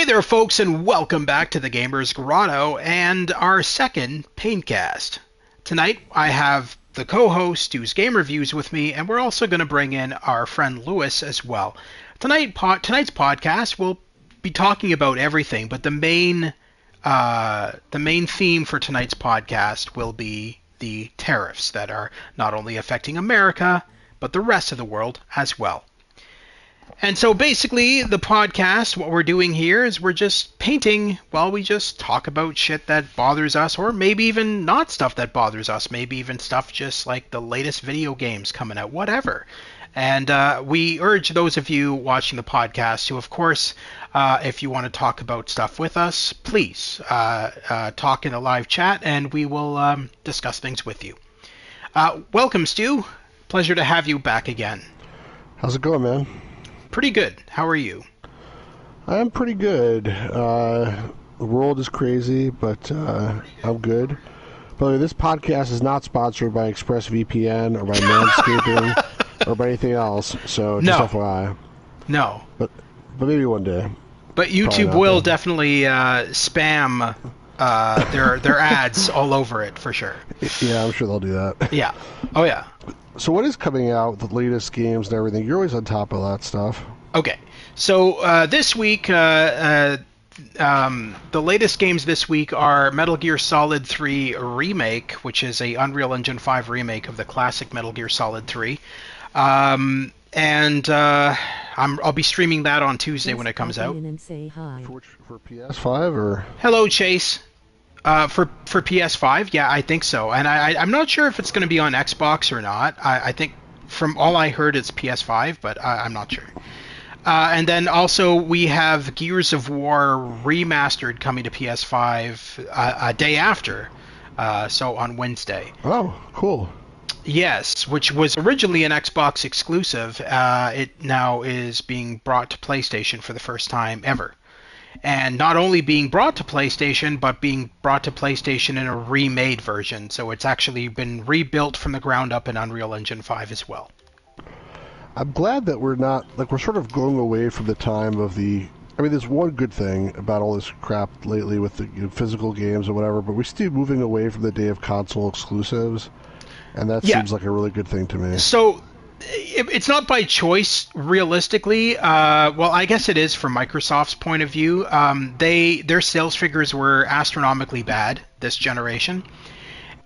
Hey there, folks, and welcome back to the Gamers Grotto and our second Paintcast. Tonight, I have the co-host who's Game Reviews with me, and we're also going to bring in our friend Lewis as well. Tonight's podcast, we'll be talking about everything, but the main theme for tonight's podcast will be the tariffs that are not only affecting America, but the rest of the world as well. And so basically, the podcast, what we're doing here is we're just painting while we just talk about shit that bothers us, or maybe even not stuff that bothers us, maybe even stuff just like the latest video games coming out, whatever. And we urge those of you watching the podcast to, of course, if you want to talk about stuff with us, please talk in the live chat, and we will discuss things with you. Welcome, Stu. Pleasure to have you back again. How's it going, man? Pretty good. How are you? I'm pretty good. The world is crazy, but I'm good. By the way, this podcast is not sponsored by ExpressVPN or by Manscaping or by anything else, so just FYI. No. But maybe one day. But YouTube will definitely spam their ads all over it, for sure. Yeah, I'm sure they'll do that. Yeah. Oh, yeah. So what is coming out, the latest games and everything? You're always on top of that stuff. Okay. So this week, the latest games this week are Metal Gear Solid 3 Remake, which is a Unreal Engine 5 remake of the classic Metal Gear Solid 3. I'll be streaming that on Tuesday when it comes out. For PS5 or? Hello, Chase. For PS5, yeah, I think so. And I'm not sure if it's going to be on Xbox or not. I think from all I heard, it's PS5, but I'm not sure. And then also we have Gears of War Remastered coming to PS5 a day after, so on Wednesday. Oh, cool. Yes, which was originally an Xbox exclusive. It now is being brought to PlayStation for the first time ever. And not only being brought to PlayStation, but being brought to PlayStation in a remade version. So it's actually been rebuilt from the ground up in Unreal Engine 5 as well. I'm glad that we're sort of going away from the time of the... I mean, there's one good thing about all this crap lately with the physical games or whatever, but we're still moving away from the day of console exclusives. And that seems like a really good thing to me. So... it's not by choice, realistically. Well, I guess it is from Microsoft's point of view. Their sales figures were astronomically bad this generation,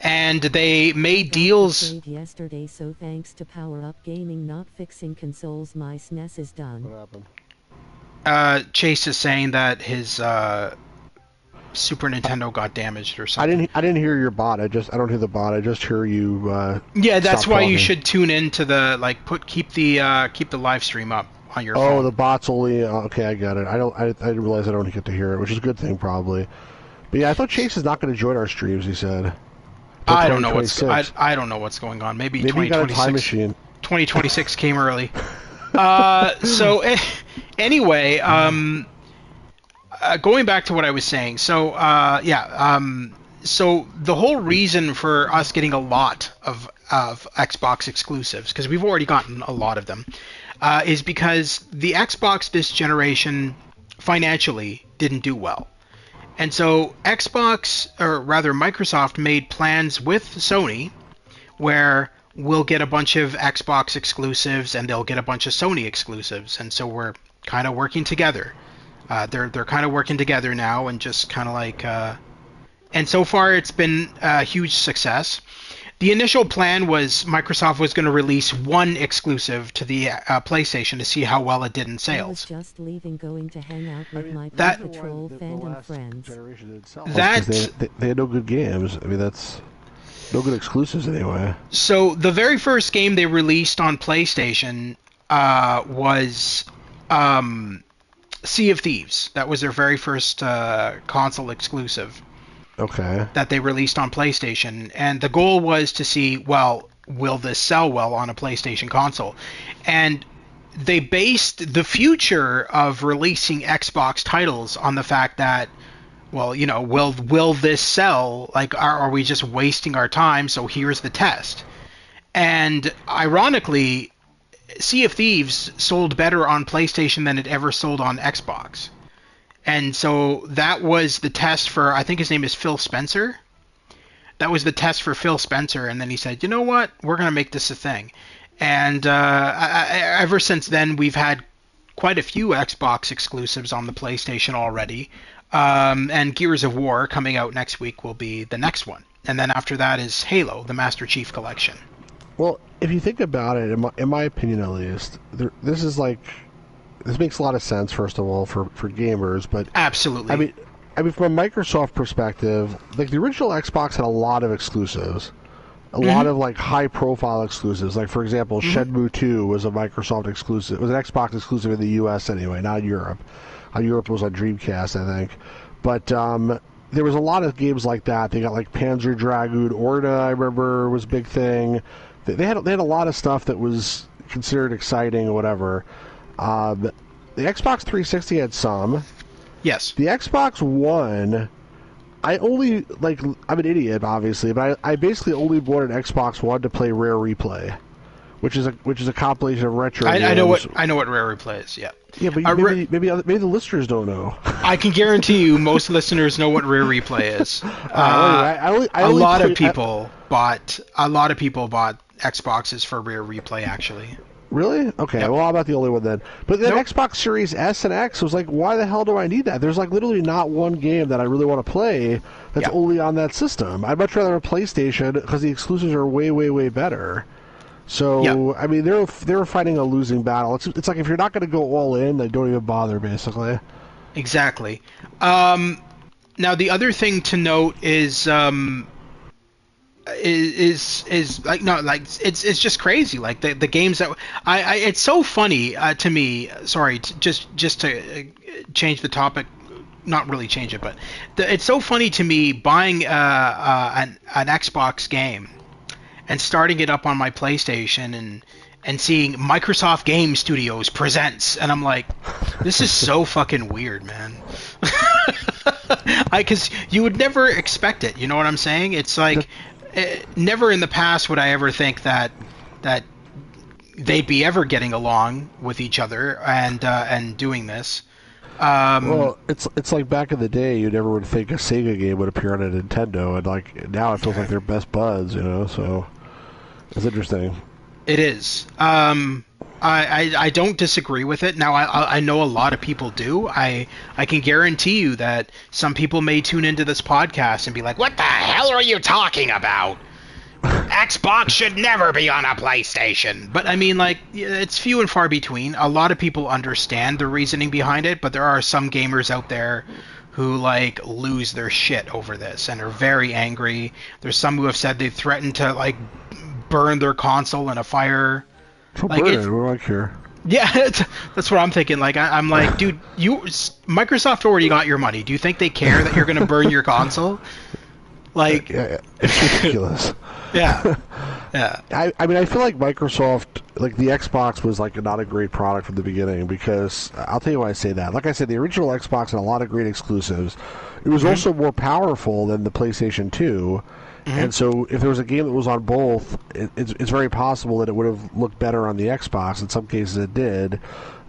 and they made deals. Yesterday, so thanks to Power Up Gaming not fixing consoles, my SNES is done. What happened? Chase is saying that his Super Nintendo got damaged or something. I didn't hear your bot. I don't hear the bot. I just hear you. Yeah, that's why talking. you should tune in to the keep the live stream up on your phone. Oh, the bot's only okay. I got it. I didn't realize I don't get to hear it, which is a good thing probably. But yeah, I thought Chase is not going to join our streams. He said. I don't know what's going on. Maybe 2026. Got a time machine. 2026 came early. Anyway, going back to what I was saying, so the whole reason for us getting a lot of Xbox exclusives, because we've already gotten a lot of them, is because the Xbox this generation financially didn't do well. And so Microsoft made plans with Sony where we'll get a bunch of Xbox exclusives and they'll get a bunch of Sony exclusives. And so we're kind of working together. They're kind of working together now and just kind of and so far it's been a huge success. The initial plan was Microsoft was going to release one exclusive to the PlayStation to see how well it did in sales. I was just leaving, going to hang out with my Patrol fandom friends. They had no good games. I mean, that's no good exclusives anyway. So the very first game they released on PlayStation was Sea of Thieves. That was their very first console exclusive. Okay. That they released on PlayStation, and the goal was to see, well, will this sell well on a PlayStation console? And they based the future of releasing Xbox titles on the fact that, well, you know, will this sell? Like, are we just wasting our time? So here's the test. And ironically, Sea of Thieves sold better on PlayStation than it ever sold on Xbox. And so that was the test for, I think his name is Phil Spencer. That was the test for Phil Spencer, and then he said, you know what, we're going to make this a thing. And ever since then, we've had quite a few Xbox exclusives on the PlayStation already. And Gears of War coming out next week will be the next one. And then after that is Halo, the Master Chief Collection. Well, if you think about it, in my opinion at least, this makes a lot of sense, first of all, for gamers, but... Absolutely. I mean, from a Microsoft perspective, like, the original Xbox had a lot of exclusives. A lot of, like, high-profile exclusives. Like, for example, Shenmue 2 was a Microsoft exclusive. It was an Xbox exclusive in the U.S. anyway, not in Europe. Europe was on Dreamcast, I think. But there was a lot of games like that. They got, like, Panzer Dragoon Orta, I remember, was a big thing. They had a lot of stuff that was considered exciting or whatever. The Xbox 360 had some. Yes. The Xbox One, I only, like, I'm an idiot, obviously, but I basically only bought an Xbox One to play Rare Replay, which is a compilation of retro games. I know what Rare Replay is. Yeah. Yeah, but maybe the listeners don't know. I can guarantee you, most listeners know what Rare Replay is. A lot of people bought Xboxes for Rare Replay, actually. Really? Okay, Yep. well, I'm not the only one then. But then Nope. Xbox Series S and X was like, why the hell do I need that? There's, like, literally not one game that I really want to play that's Yep. only on that system. I'd much rather a PlayStation because the exclusives are way, way, way better. So, Yep. I mean, they were fighting a losing battle. It's like, if you're not going to go all in, then don't even bother, basically. Exactly. Now the other thing to note is like, no, like, it's just crazy, like the games that I it's so funny to me. Sorry, just to change the topic, not really change it, but it's so funny to me buying an Xbox game and starting it up on my PlayStation and seeing Microsoft Game Studios presents, and I'm like, this is so fucking weird, man. Because you would never expect it, you know what I'm saying? It's like, never in the past would I ever think that they'd be ever getting along with each other and doing this. Well, it's like back in the day, you never would think a Sega game would appear on a Nintendo, and, like, now it feels like they're best buds, you know. So it's interesting. It is. I don't disagree with it. Now, I know a lot of people do. I can guarantee you that some people may tune into this podcast and be like, what the hell are you talking about? Xbox should never be on a PlayStation. But, I mean, like, it's few and far between. A lot of people understand the reasoning behind it, but there are some gamers out there who, like, lose their shit over this and are very angry. There's some who have said they threatened to, like, burn their console in a fire. So Like, burn it's- it. What do I care? Yeah, that's what I'm thinking. Like, I'm like, dude, Microsoft already got your money. Do you think they care that you're going to burn your console? Like, Yeah, it's ridiculous. yeah. I mean, I feel like Microsoft, like, the Xbox was, like, not a great product from the beginning, because I'll tell you why I say that. Like I said, the original Xbox had a lot of great exclusives. It was also more powerful than the PlayStation 2. And so if there was a game that was on both, it's very possible that it would have looked better on the Xbox. In some cases it did.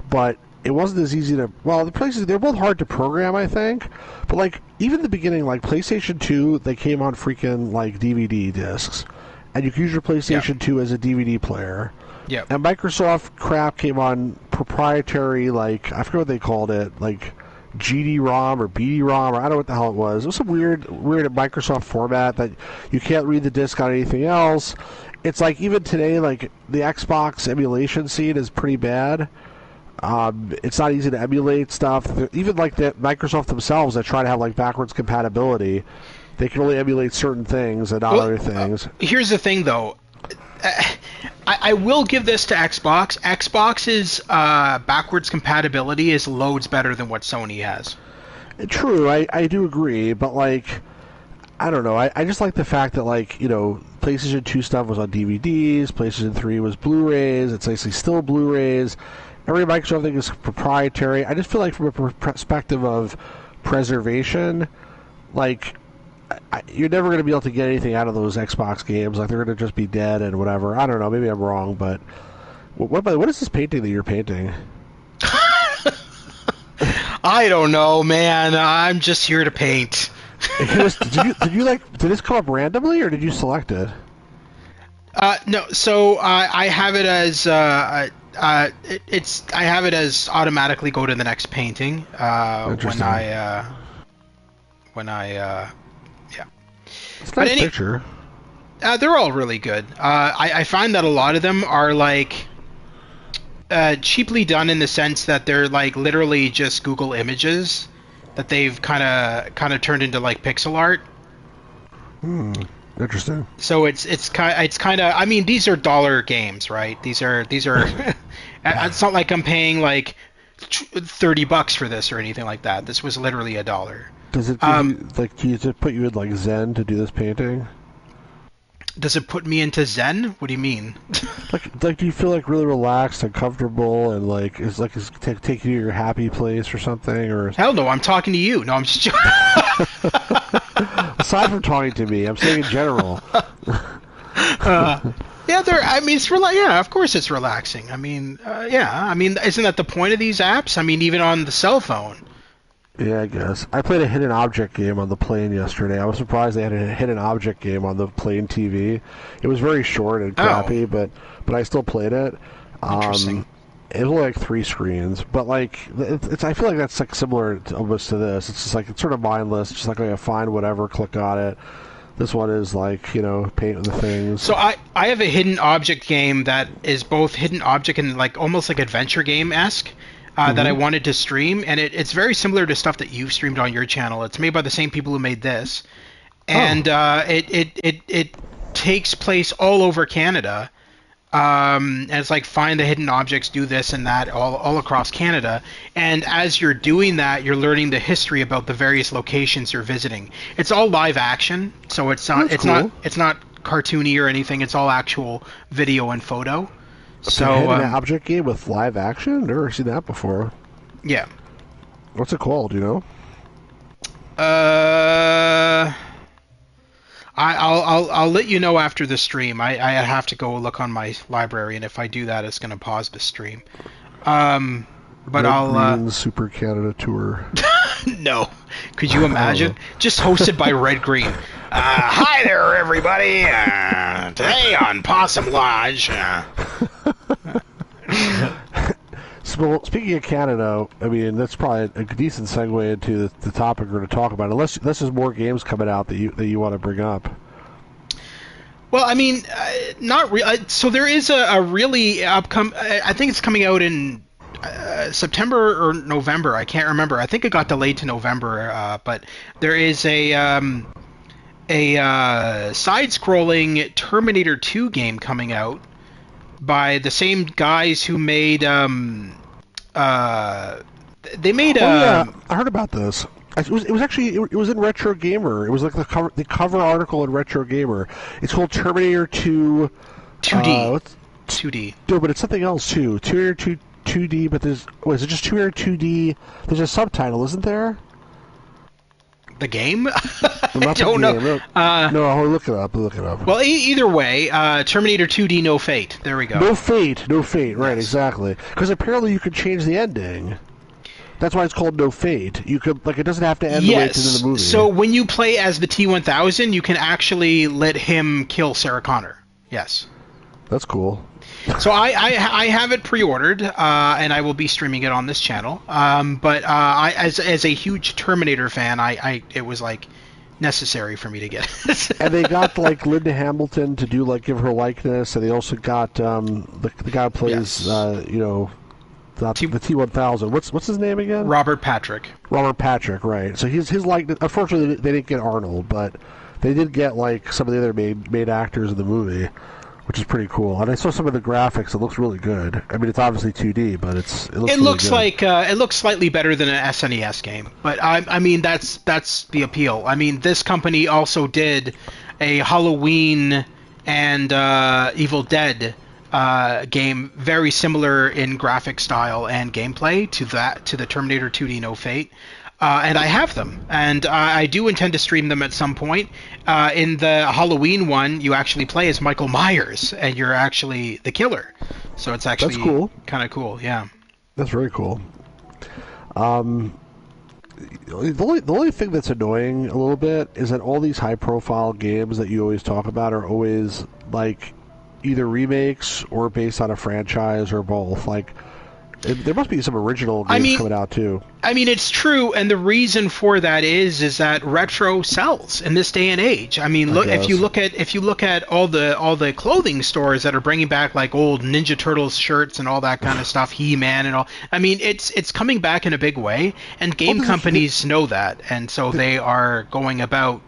But it wasn't as easy to... Well, the places, they're both hard to program, I think. But, like, even the beginning, like, PlayStation 2, they came on freaking, like, DVD discs. And you could use your PlayStation 2 as a DVD player. Yeah. And Microsoft crap came on proprietary, like, I forget what they called it, like... GD-ROM or BD-ROM, or I don't know what the hell it was. It was some weird Microsoft format that you can't read the disc on anything else. It's like, even today, like, the Xbox emulation scene is pretty bad. It's not easy to emulate stuff. Even, like, the Microsoft themselves that try to have, like, backwards compatibility, they can only emulate certain things and not other things. Here's the thing, though. I will give this to Xbox. Xbox's backwards compatibility is loads better than what Sony has. True, I do agree, but, like, I don't know. I just like the fact that, like, you know, PlayStation 2 stuff was on DVDs, PlayStation 3 was Blu-rays, it's basically still Blu-rays. Every Microsoft thing is proprietary. I just feel like, from a perspective of preservation, like... you're never going to be able to get anything out of those Xbox games. Like, they're going to just be dead and whatever. I don't know. Maybe I'm wrong, but what is this painting that you're painting? I don't know, man. I'm just here to paint. Did this come up randomly or did you select it? No, so I have it as I have it as automatically go to the next painting Interesting. yeah. It's a But nice picture. they're all really good. I find that a lot of them are like cheaply done in the sense that they're like literally just Google images that they've kind of turned into like pixel art. Interesting. So it's kind of I mean these are dollar games, right? These are it's not like I'm paying like $30 for this or anything like that. This was literally $1. Does it does it put you in like Zen to do this painting? Does it put me into Zen? What do you mean? Like do you feel like really relaxed and comfortable and like it's take you to your happy place or something or? Hell no, I'm talking to you. No, I'm just Aside from talking to me, I'm saying in general. Yeah, I mean, yeah, of course it's relaxing. I mean, yeah, I mean, isn't that the point of these apps? I mean, even on the cell phone. Yeah, I guess. I played a hidden object game on the plane yesterday. I was surprised they had a hidden object game on the plane TV. It was very short and crappy, but I still played it. Interesting. It was only like 3 screens, but like it's I feel like that's like similar almost to this. It's just like it's sort of mindless, just like find whatever, click on it. This one is like, paint the things. So I have a hidden object game that is both hidden object and like almost like adventure game-esque that I wanted to stream, and it's very similar to stuff that you've streamed on your channel. It's made by the same people who made this, and it takes place all over Canada. And it's like find the hidden objects, do this and that all across Canada. And as you're doing that, you're learning the history about the various locations you're visiting. It's all live action, so it's not cartoony or anything. It's all actual video and photo. So a hidden object game with live action? Never seen that before. Yeah. What's it called? Do you know? I'll let you know after the stream. I have to go look on my library, and if I do that, it's going to pause the stream. But Red Green Super Canada Tour. No. Could you imagine? Just hosted by Red Green. Hi there, everybody. Today on Possum Lodge. So, speaking of Canada, I mean, that's probably a decent segue into the topic we're going to talk about. Unless there's more games coming out that you want to bring up. Well, I mean, not really. So there is a really upcoming. I think it's coming out in September or November. I can't remember. I think it got delayed to November. But there is a side-scrolling Terminator 2 game coming out by the same guys who made they made yeah, I heard about this. It was actually it was in Retro Gamer. It was like the cover article in Retro Gamer. It's called Terminator 2 2D. 2D. No, but it's something else too. Terminator 2D, but is it just Terminator 2D? There's a subtitle, isn't there? The game? Well, I don't know. No, I'll look it up. Well, either way, Terminator 2D No Fate. There we go. No Fate. Right, exactly. Because apparently you could change the ending. That's why it's called No Fate. You could it doesn't have to end the way it did in the movie. So when you play as the T-1000, you can actually let him kill Sarah Connor. Yes. That's cool. So I have it pre-ordered, and I will be streaming it on this channel. But as a huge Terminator fan, it was like necessary for me to get it. And they got like Linda Hamilton to do give her likeness, and they also got the guy who plays the T-1000. What's his name again? Robert Patrick. Robert Patrick, right? So his likeness. Unfortunately, they didn't get Arnold, but they did get some of the other main actors in the movie, which is pretty cool. And I saw some of the graphics. It looks really good. I mean, it's obviously 2D, but it looks really good. It looks slightly better than an SNES game. But I mean, that's the appeal. I mean, this company also did a Halloween and Evil Dead game very similar in graphic style and gameplay to the Terminator 2D No Fate. And I have them, and I do intend to stream them at some point. In the Halloween one, you actually play as Michael Myers, and you're actually the killer. So it's actually That's cool. Kind of cool, yeah. That's very cool. the only thing that's annoying a little bit is that all these high profile games that you always talk about are always like either remakes or based on a franchise or both. Like there must be some original I games mean, coming out too. I mean, it's true, and the reason for that is that retro sells in this day and age. I mean, I look guess. if you look at all the clothing stores that are bringing back like old Ninja Turtles shirts and all that kind of stuff, He-Man and all. I mean, it's coming back in a big way, and game companies know that, and so they are going about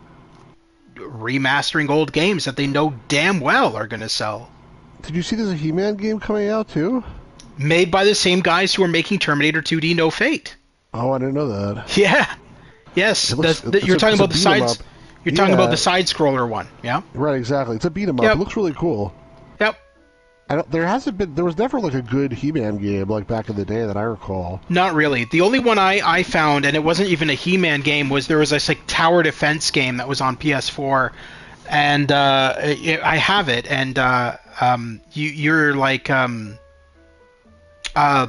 remastering old games that they know damn well are going to sell. Did you see there's a He-Man game coming out too? Made by the same guys who are making Terminator 2D No Fate. Oh, I didn't know that. Yeah. Yes. You're talking about the sides. You're talking about the side scroller one. Yeah. Right. Exactly. It's a beat 'em up. Yep. It looks really cool. Yep. There was never like a good He-Man game like back in the day that I recall. Not really. The only one I found, and it wasn't even a He-Man game, was there was this like tower defense game that was on PS4, and I have it, and you're like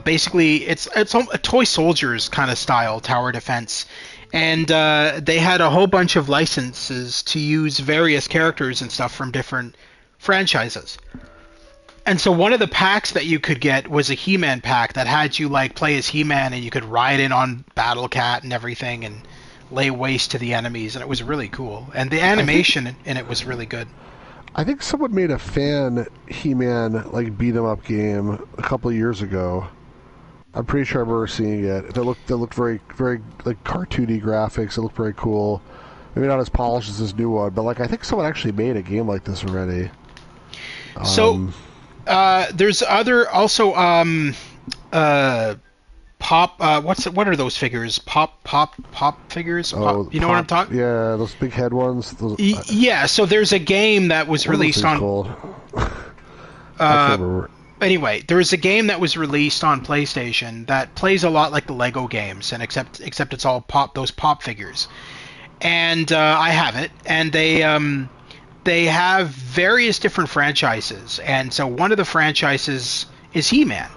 basically it's a toy soldiers kind of style tower defense, and they had a whole bunch of licenses to use various characters and stuff from different franchises. And so one of the packs that you could get was a He-Man pack that had you like play as He-Man, and you could ride in on Battle Cat and everything and lay waste to the enemies, and it was really cool. And the animation in it was really good. I think someone made a fan He-Man like beat 'em up game a couple of years ago. I'm pretty sure I remember seeing it. That looked very very like cartoony graphics. It looked very cool. Maybe not as polished as this new one, but like I think someone actually made a game like this already. So there's other also pop what are those figures? Pop figures? Pop, you know what I'm talking? Yeah, those big head ones. Yeah, so there's a game that was released on I can't remember. Anyway, there is a game that was released on PlayStation that plays a lot like the Lego games, and except it's all those pop figures. And I have it, and they have various different franchises, and so one of the franchises is He-Man,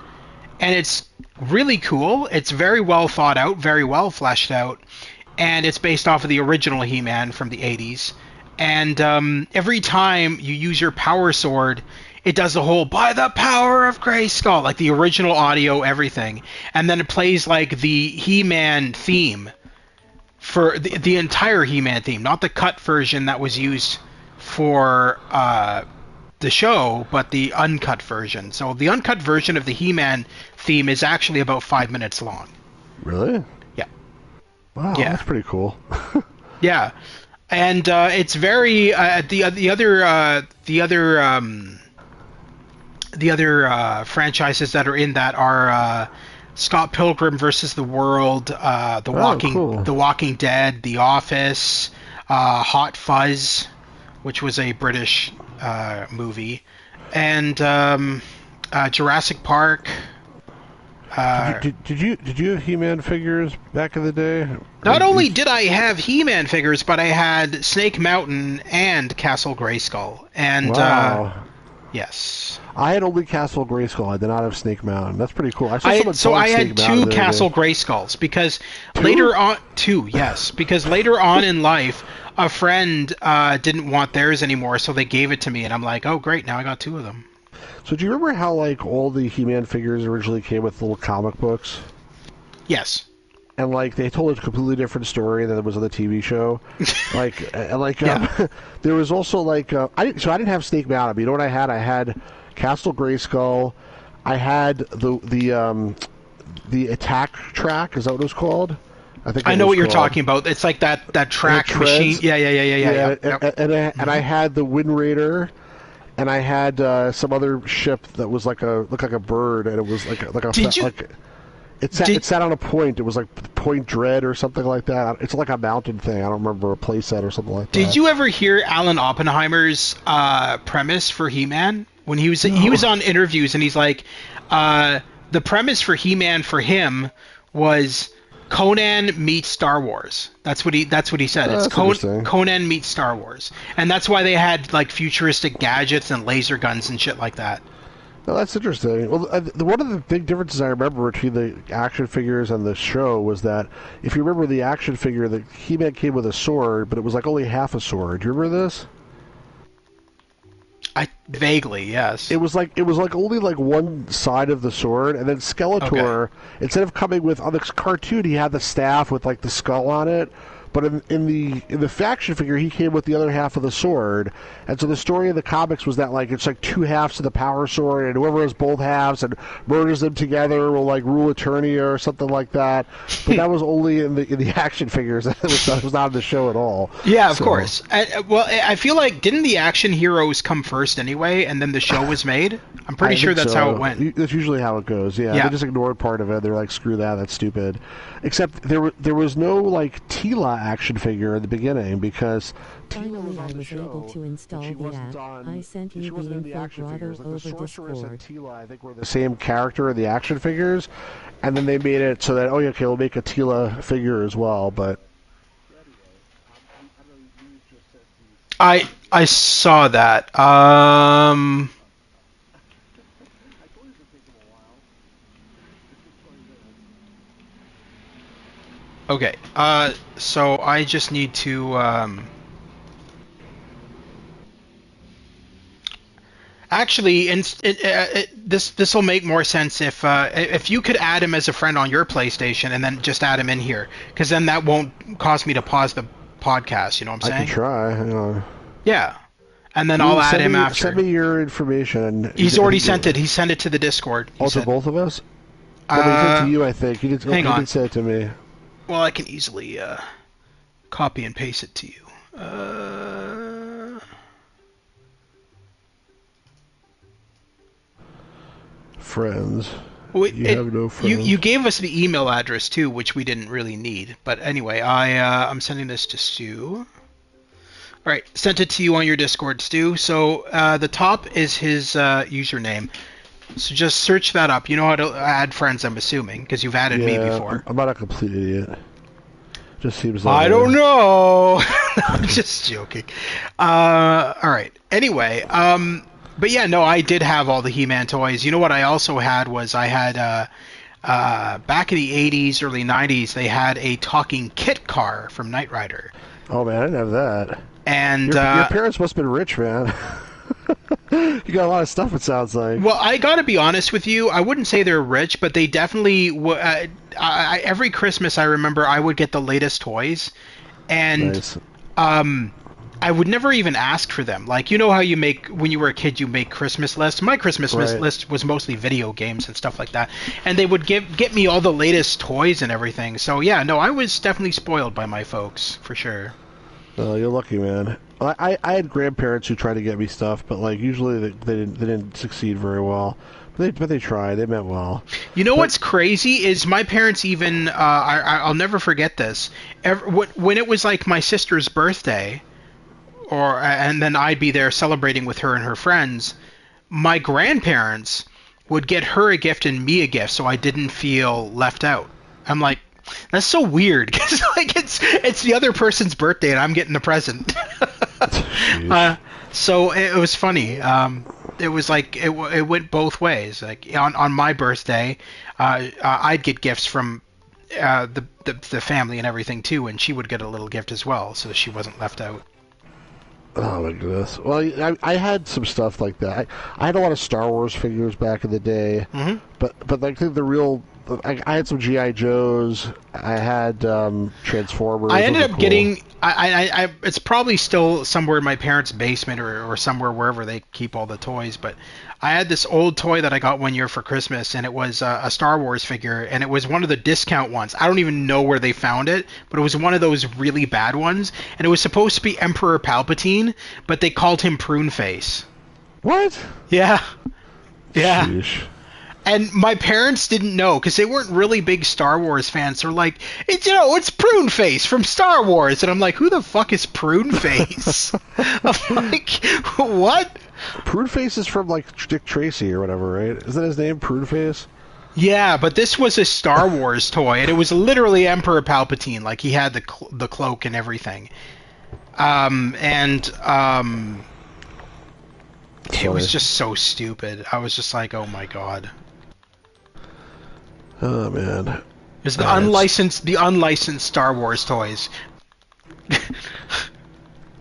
and it's really cool. It's very well thought out, very well fleshed out, and it's based off of the original He-Man from the 80s. And every time you use your power sword, it does the whole "by the power of Grayskull," like the original audio, everything, and then it plays like the He-Man theme for the entire He-Man theme, not the cut version that was used for the show, but the uncut version. So the uncut version of the He-Man theme is actually about 5 minutes long. Really? Yeah. Wow, yeah. That's pretty cool. Yeah, and it's very the other franchises that are in that are Scott Pilgrim versus the World, The Walking Dead, The Office, Hot Fuzz, which was a British movie, and Jurassic Park. Did you have He-Man figures back in the day? Not only did I have He-Man figures, but I had Snake Mountain and Castle Grayskull. And wow. Yes. I had only Castle Grayskull. I did not have Snake Mountain. That's pretty cool. I had two Castle Grayskulls because later on, because later on in life, a friend didn't want theirs anymore, so they gave it to me, and I'm like, oh great, now I got two of them. So do you remember how like all the He-Man figures originally came with little comic books? Yes. And like they told a completely different story than it was on the TV show. There was also like I didn't have Snake Mountain. But you know what I had? I had Castle Grayskull. I had the attack track. Is that what it was called? I know what you're talking about. It's like that track machine. Yeah. And I had the Wind Raider. And I had some other ship that was looked like a bird, and it was it sat on a point. It was like Point Dread or something like that. It's like a mountain thing. I don't remember, a playset or something like that. Did you ever hear Alan Oppenheimer's premise for He-Man when he was on interviews, and he's like, the premise for He-Man for him was Conan meets Star Wars. That's what he said. It's Conan meets Star Wars, and that's why they had like futuristic gadgets and laser guns and shit like that. Oh, that's interesting. Well, one of the big differences I remember between the action figures and the show was that if you remember the action figure, the He-Man came with a sword, but it was like only half a sword. Do you remember this? I vaguely, yes. It was like only like one side of the sword, and then Okay. Skeletor, instead of coming with on the cartoon, he had the staff with like the skull on it. But in the faction figure, he came with the other half of the sword, and so the story of the comics was that like it's like two halves of the power sword, and whoever has both halves and merges them together will like rule Eternia or something like that. But that was only in the action figures. That was not in the show at all. Yeah, of So course. Well, I feel like didn't the action heroes come first anyway, and then the show was made? I'm pretty I sure think that's how it so. went. That's usually how it goes. Yeah, they Yeah. just ignored part of it. They're like, screw that, that's stupid. Except there was no like Tila action figure in the beginning because Tila Finally, was on I the was able show, to install but she the wasn't app. on. I sent She you the wasn't in the info action Grotto figures. Like the over sorceress and Discord. Tila, I think were the same character in the action figures, and then they made it so that oh yeah, okay, we'll make a Tila figure as well. But I saw that. Okay. So I just need to actually, this will make more sense if you could add him as a friend on your PlayStation and then just add him in here, because then that won't cause me to pause the podcast. You know what I'm I can saying? try. Hang on. Yeah. And then I'll You add send him me after. your information. And He's already sent it. He sent it to the Discord. He oh, to said, both of us. No, but he sent it to uh, you. I think he did. hang He on. did say it to me. Well, I can easily copy and paste it to you. Friends. Wait, You have no you friends. gave us the email address too, which we didn't really need. But anyway, I'm sending this to Stu. All right, sent it to you on your Discord, Stu. So the top is his username. So just search that up. You know how to add friends, I'm assuming, because you've added me Yeah, I'm, before. I'm not a complete idiot. Just seems that I way. don't know. I'm just joking. All right. Anyway, but yeah, no, I did have all the He-Man toys. You know what I also had was I had back in the 80s, early 90s, they had a talking kit car from Knight Rider. Oh man, I didn't have that. And Your parents must have been rich, man. You got a lot of stuff. It sounds like. well, I got to be honest with you. I wouldn't say they're rich, but they definitely. Every Christmas, I remember I would get the latest toys, and Nice. um, I would never even ask for them. Like you know how you make when you were a kid, you make Christmas lists. My Christmas Right. list was mostly video games and stuff like that, and they would get me all the latest toys and everything. So yeah, no, I was definitely spoiled by my folks for sure. Oh, you're lucky, man. I had grandparents who tried to get me stuff, but like usually they didn't succeed very well. But they tried. They meant well. You know But what's crazy is my parents even I'll never forget this. When it was like my sister's birthday, or and then I'd be there celebrating with her and her friends, my grandparents would get her a gift and me a gift, so I didn't feel left out. I'm like, that's so weird because like it's the other person's birthday and I'm getting the present. jeez. So it was funny. It was like it went both ways. Like on my birthday, I'd get gifts from the family and everything too, and she would get a little gift as well, so she wasn't left out. Oh my goodness. Well, I had some stuff like that. I had a lot of Star Wars figures back in the day, Hmm. but like the real. I had some GI Joes. I had Transformers. I Those ended were up cool. getting. It's probably still somewhere in my parents' basement or somewhere wherever they keep all the toys. But I had this old toy that I got one year for Christmas, and it was a Star Wars figure, and it was one of the discount ones. I don't even know where they found it, but it was one of those really bad ones, and it was supposed to be Emperor Palpatine, but they called him Prune Face. What? Yeah, yeah. Sheesh. And my parents didn't know because they weren't really big Star Wars fans. They're like, it's Prune Face from Star Wars, and I'm like, who the fuck is Prune Face? I'm like, what? Pruneface is from like Dick Tracy or whatever, right? Isn't that his name, Pruneface? Yeah, but this was a Star Wars toy, and it was literally Emperor Palpatine. Like he had the cloak and everything. And It was just so stupid. I was just like, oh my god. Oh man. It's the unlicensed Star Wars toys.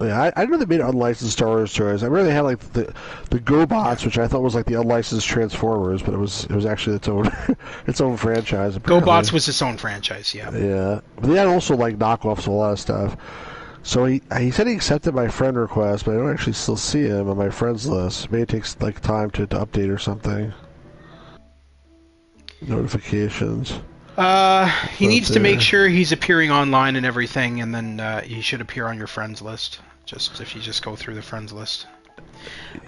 Yeah, I know they made unlicensed Star Wars toys. I remember they had like the GoBots, which I thought was like the unlicensed Transformers, but it was actually its own its own franchise. Apparently. GoBots was its own franchise, yeah. Yeah, but they had also like knockoffs of a lot of stuff. So he said he accepted my friend request, but I don't actually still see him on my friends list. Maybe it takes like time to update or something. Notifications. He needs to make sure he's appearing online and everything, and then he should appear on your friends list. Just if you just go through the friends list.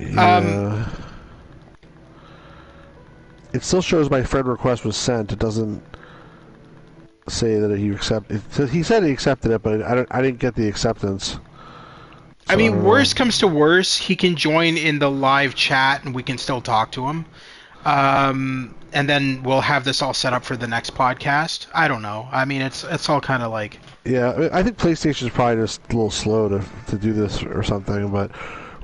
Yeah. It still shows my friend request was sent. It doesn't say that he accepted. He said he accepted it, but I didn't get the acceptance. So I mean, worst comes to worst, he can join in the live chat, and we can still talk to him. And then we'll have this all set up for the next podcast. I don't know. I mean, it's all kind of like... Yeah, I think PlayStation's probably just a little slow to do this or something, but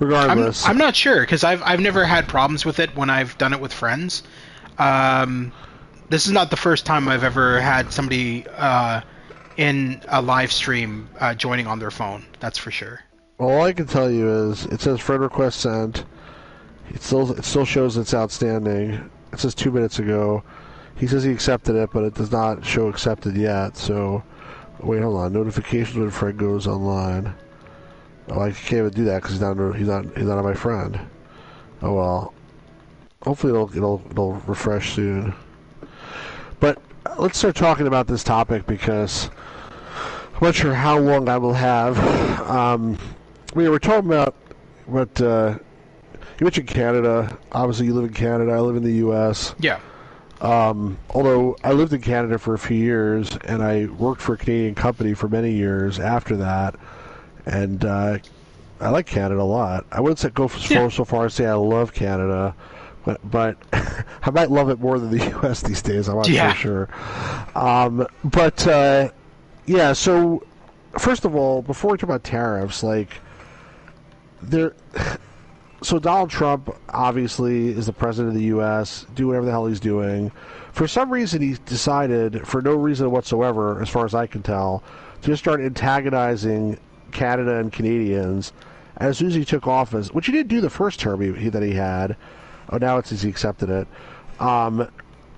regardless... I'm not sure, because I've never had problems with it when I've done it with friends. This is not the first time I've ever had somebody in a live stream joining on their phone. That's for sure. Well, all I can tell you is it says friend request sent. It still shows it's outstanding. It says 2 minutes ago. He says he accepted it, but it does not show accepted yet. So, wait, hold on. Notifications when friend goes online. Oh, I can't even do that because he's not on my friend. Oh well. Hopefully it'll refresh soon. But let's start talking about this topic because I'm not sure how long I will have. We're talking about what. You mentioned Canada. Obviously, you live in Canada. I live in the U.S. Yeah. Although I lived in Canada for a few years, and I worked for a Canadian company for many years after that, and I like Canada a lot. I wouldn't go so far as to say I love Canada, but I might love it more than the U.S. these days. I'm not so sure. Yeah. So, first of all, before we talk about tariffs, So Donald Trump, obviously, is the president of the U.S., do whatever the hell he's doing. For some reason, he decided, for no reason whatsoever, as far as I can tell, to just start antagonizing Canada and Canadians as soon as he took office, which he didn't do the first term that he had. Oh, now it's as he accepted it.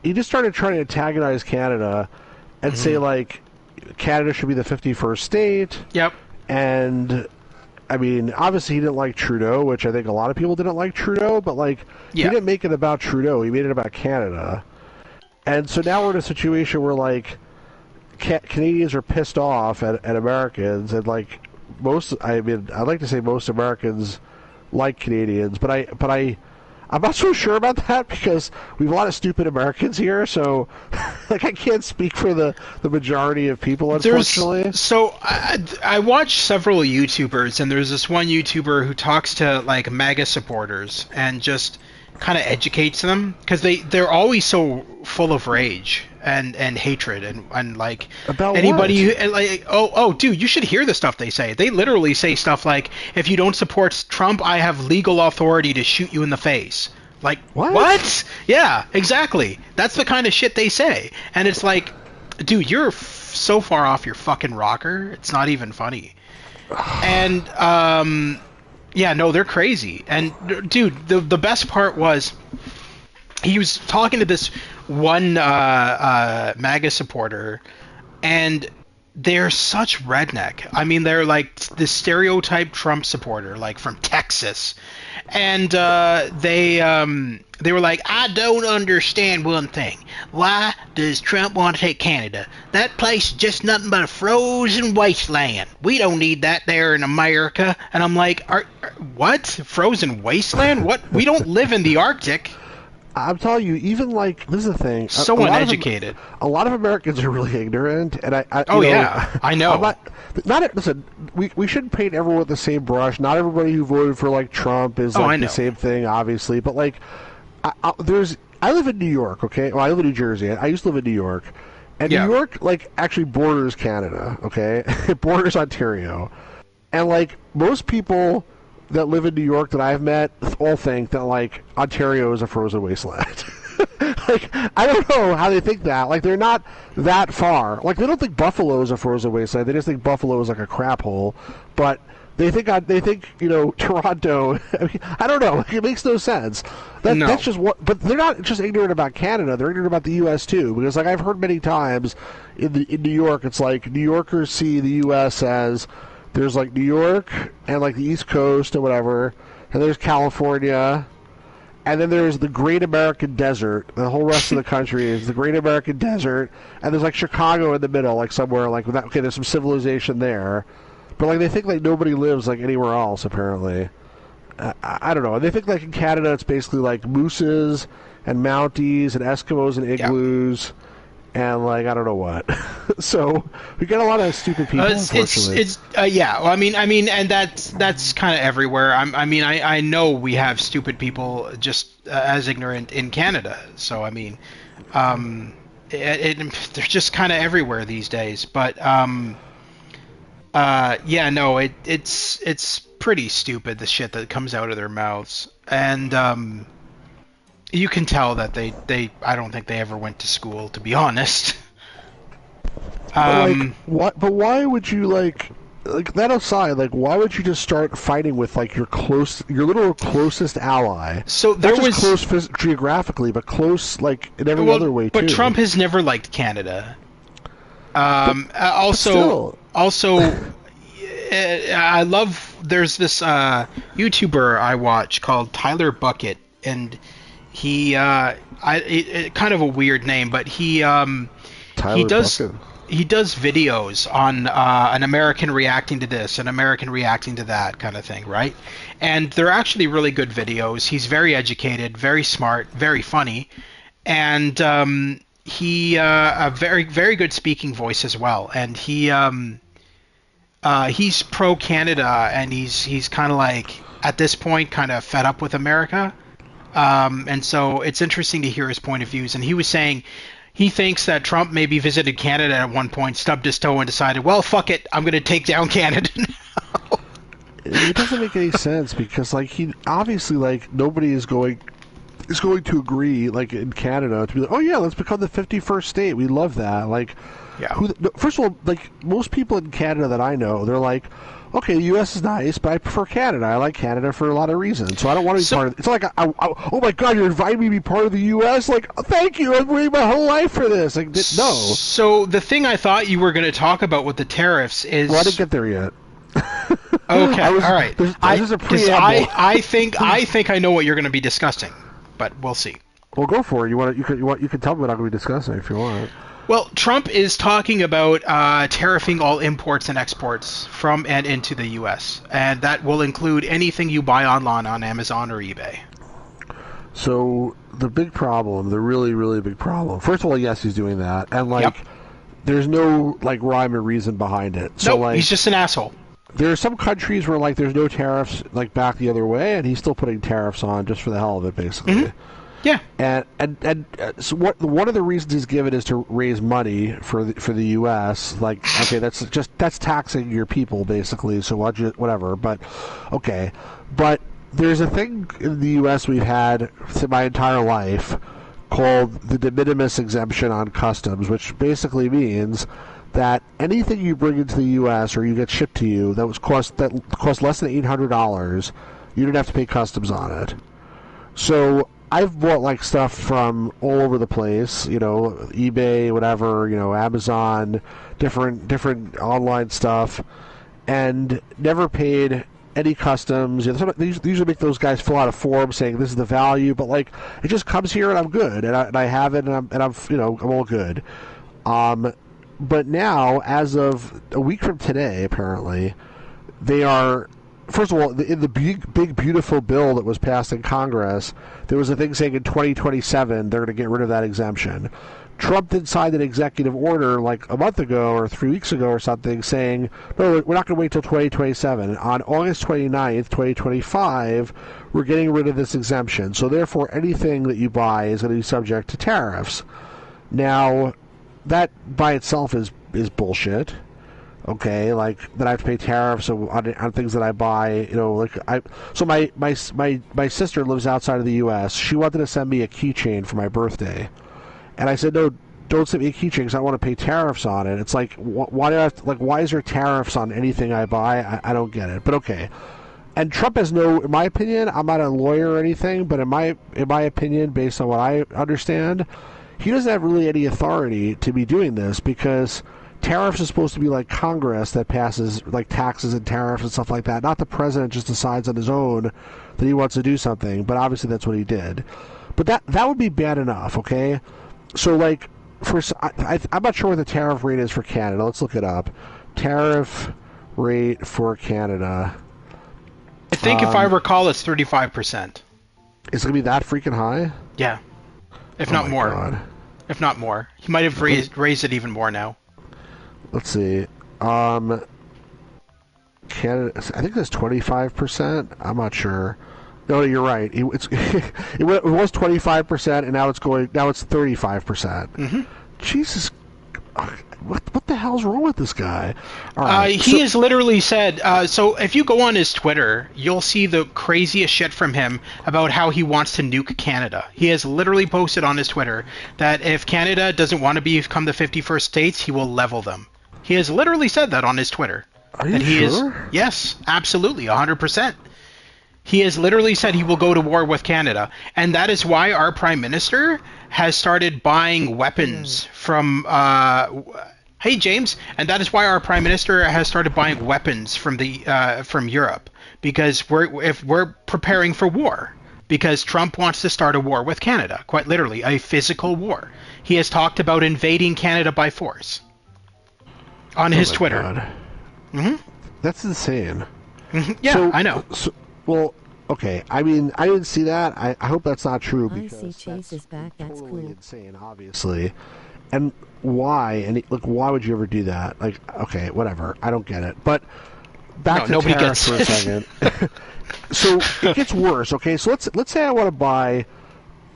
He just started trying to antagonize Canada and say, Canada should be the 51st state. Yep. And... I mean, obviously he didn't like Trudeau, which I think a lot of people didn't like Trudeau, but he didn't make it about Trudeau. He made it about Canada. And so now we're in a situation where Canadians are pissed off at Americans, and I'd like to say most Americans like Canadians, but I'm not so sure about that because we have a lot of stupid Americans here, so I can't speak for the majority of people, unfortunately. So I watch several YouTubers, and there's this one YouTuber who talks to MAGA supporters and just kind of educates them because they're always so full of rage and hatred and about anybody what? Dude, you should hear the stuff they say. They literally say stuff like, if you don't support Trump, I have legal authority to shoot you in the face. What? Yeah, exactly. That's the kind of shit they say. And it's like, dude, you're so far off your fucking rocker, it's not even funny. And yeah, no, they're crazy. And dude, the best part was he was talking to this one MAGA supporter, and they're such redneck. I mean, they're like the stereotype Trump supporter, from Texas. And they were like, I don't understand one thing. Why does Trump want to take Canada? That place is just nothing but a frozen wasteland. We don't need that there in America. And I'm like, what? Frozen wasteland? What? We don't live in the Arctic. I'm telling you, even this is the thing. So uneducated. A lot of Americans are really ignorant, and I know. Listen, we shouldn't paint everyone with the same brush. Not everybody who voted for Trump is the same thing, obviously. But I live in New York, okay? Well, I live in New Jersey. I used to live in New York, and New York actually borders Canada, okay? It borders Ontario, and most people that live in New York that I've met all think that, like, Ontario is a frozen wasteland. Like, I don't know how they think that. Like, they're not that far. Like, they don't think Buffalo is a frozen wasteland. They just think Buffalo is like a crap hole. But they think Toronto. I mean, I don't know. Like, it makes no sense. No. That's just what. But they're not just ignorant about Canada. They're ignorant about the U.S. too. Because, like, I've heard many times in New York, it's like New Yorkers see the U.S. as there's like New York and like the East Coast or whatever, and there's California. And then there's the Great American Desert. The whole rest of the country is the Great American Desert. And there's, like, Chicago in the middle, like, somewhere, like, that, okay, there's some civilization there. But, like, they think, like, nobody lives, like, anywhere else, apparently. I don't know. And they think, like, in Canada, it's basically, like, mooses and Mounties and Eskimos and igloos. And, like, I don't know what. So we get a lot of stupid people, unfortunately. Yeah. Well, I mean, and that's kind of everywhere. I know we have stupid people just as ignorant in Canada. So I mean, they're just kind of everywhere these days. But yeah, no, it's pretty stupid, the shit that comes out of their mouths, and you can tell that they I don't think they ever went to school, to be honest. But why would you, like that aside, like, why would you just start fighting with, like, your literal closest ally? So there Not just was close geographically, but close, like, in every other way too. But Trump has never liked Canada. Still. I love. There's this YouTuber I watch called Tyler Bucket, and he kind of a weird name, but he does videos on an American reacting to this, an American reacting to that kind of thing, right? And they're actually really good videos. He's very educated, very smart, very funny, and he a very, very good speaking voice as well. And he's pro Canada, and he's kind of like, at this point, kind of fed up with America. And so it's interesting to hear his point of views. And he was saying he thinks that Trump maybe visited Canada at one point, stubbed his toe, and decided, well, fuck it, I'm going to take down Canada now. It doesn't make any sense, because, like, he obviously, like, nobody is going to agree, like, in Canada, to be like, oh yeah, let's become the 51st state. We love that. Like, yeah. First of all, like, most people in Canada that I know, they're like, okay, the U.S. is nice, but I prefer Canada. I like Canada for a lot of reasons, so I don't want to be part of it. It's like, oh my God, you're inviting me to be part of the U.S.? Like, thank you, I've waited my whole life for this. Like, no. So the thing I thought you were going to talk about with the tariffs is... Well, I didn't get there yet. Okay, all right. There's a preamble. I think I know what you're going to be discussing, but we'll see. Well, go for it. You can tell me what I'm going to be discussing if you want. Well, Trump is talking about tariffing all imports and exports from and into the U.S., and that will include anything you buy online on Amazon or eBay. So the big problem, the really, really big problem, first of all, yes, he's doing that, and, like, there's no, like, rhyme or reason behind it. So, like, he's just an asshole. There are some countries where, like, there's no tariffs, like, back the other way, and he's still putting tariffs on just for the hell of it, basically. Mm-hmm. Yeah. And so one of the reasons he's given is to raise money for the U.S. Like, okay, that's taxing your people, basically. So whatever. But okay, but there's a thing in the U.S. we've had my entire life called the de minimis exemption on customs, which basically means that anything you bring into the U.S. or you get shipped to you that cost less than $800, you don't have to pay customs on it. So I've bought, like, stuff from all over the place, you know, eBay, whatever, you know, Amazon, different online stuff, and never paid any customs. You know, they usually make those guys fill out a form saying this is the value, but, like, it just comes here and I'm good, and I have it, and I'm you know, I'm all good. But now, as of a week from today, apparently, they are. First of all, in the big, beautiful bill that was passed in Congress, there was a thing saying in 2027 they're going to get rid of that exemption. Trump then signed an executive order like a month ago or 3 weeks ago or something saying, no, we're not going to wait till 2027. On August 29th, 2025, we're getting rid of this exemption. So therefore, anything that you buy is going to be subject to tariffs. Now, that by itself is bullshit. Okay, like that I have to pay tariffs on things that I buy. So my sister lives outside of the U.S. She wanted to send me a keychain for my birthday, and I said no. Don't send me a keychain because I want to pay tariffs on it. It's like, why do I have to, like, why is there tariffs on anything I buy? I don't get it. But okay. And Trump has no, in my opinion, I'm not a lawyer or anything, but in my opinion, based on what I understand, he doesn't have really any authority to be doing this because tariffs is supposed to be like Congress that passes like taxes and tariffs and stuff like that. Not the president just decides on his own that he wants to do something, but obviously that's what he did. But that would be bad enough, okay? So like, I'm not sure what the tariff rate is for Canada. Let's look it up. Tariff rate for Canada. I think if I recall, it's 35%. Is it going to be that freaking high? Yeah. If not more. God. If not more. He might have raised it even more now. Let's see. Canada, I think that's 25%. I'm not sure. No, you're right. It was 25%, and now it's 35%. Mm-hmm. Jesus, what the hell's wrong with this guy? All right, he has literally said. So if you go on his Twitter, you'll see the craziest shit from him about how he wants to nuke Canada. He has literally posted on his Twitter that if Canada doesn't want to become the 51st states, he will level them. He has literally said that on his Twitter. Are you sure? Yes, absolutely, 100%. He has literally said he will go to war with Canada, and that is why our Prime Minister has started buying weapons from. Hey James, and that is why our Prime Minister has started buying weapons from Europe because we're preparing for war because Trump wants to start a war with Canada, quite literally a physical war. He has talked about invading Canada by force on his Twitter. Mm-hmm. That's insane. Mm-hmm. Yeah, I know. Well, okay. I mean, I didn't see that. I hope that's not true because I see Chase is back. That's totally cool. insane, obviously. And why? And look, why would you ever do that? Like, okay, whatever. I don't get it. But back to tariffs for a second. So it gets worse. Okay, so let's say I want to buy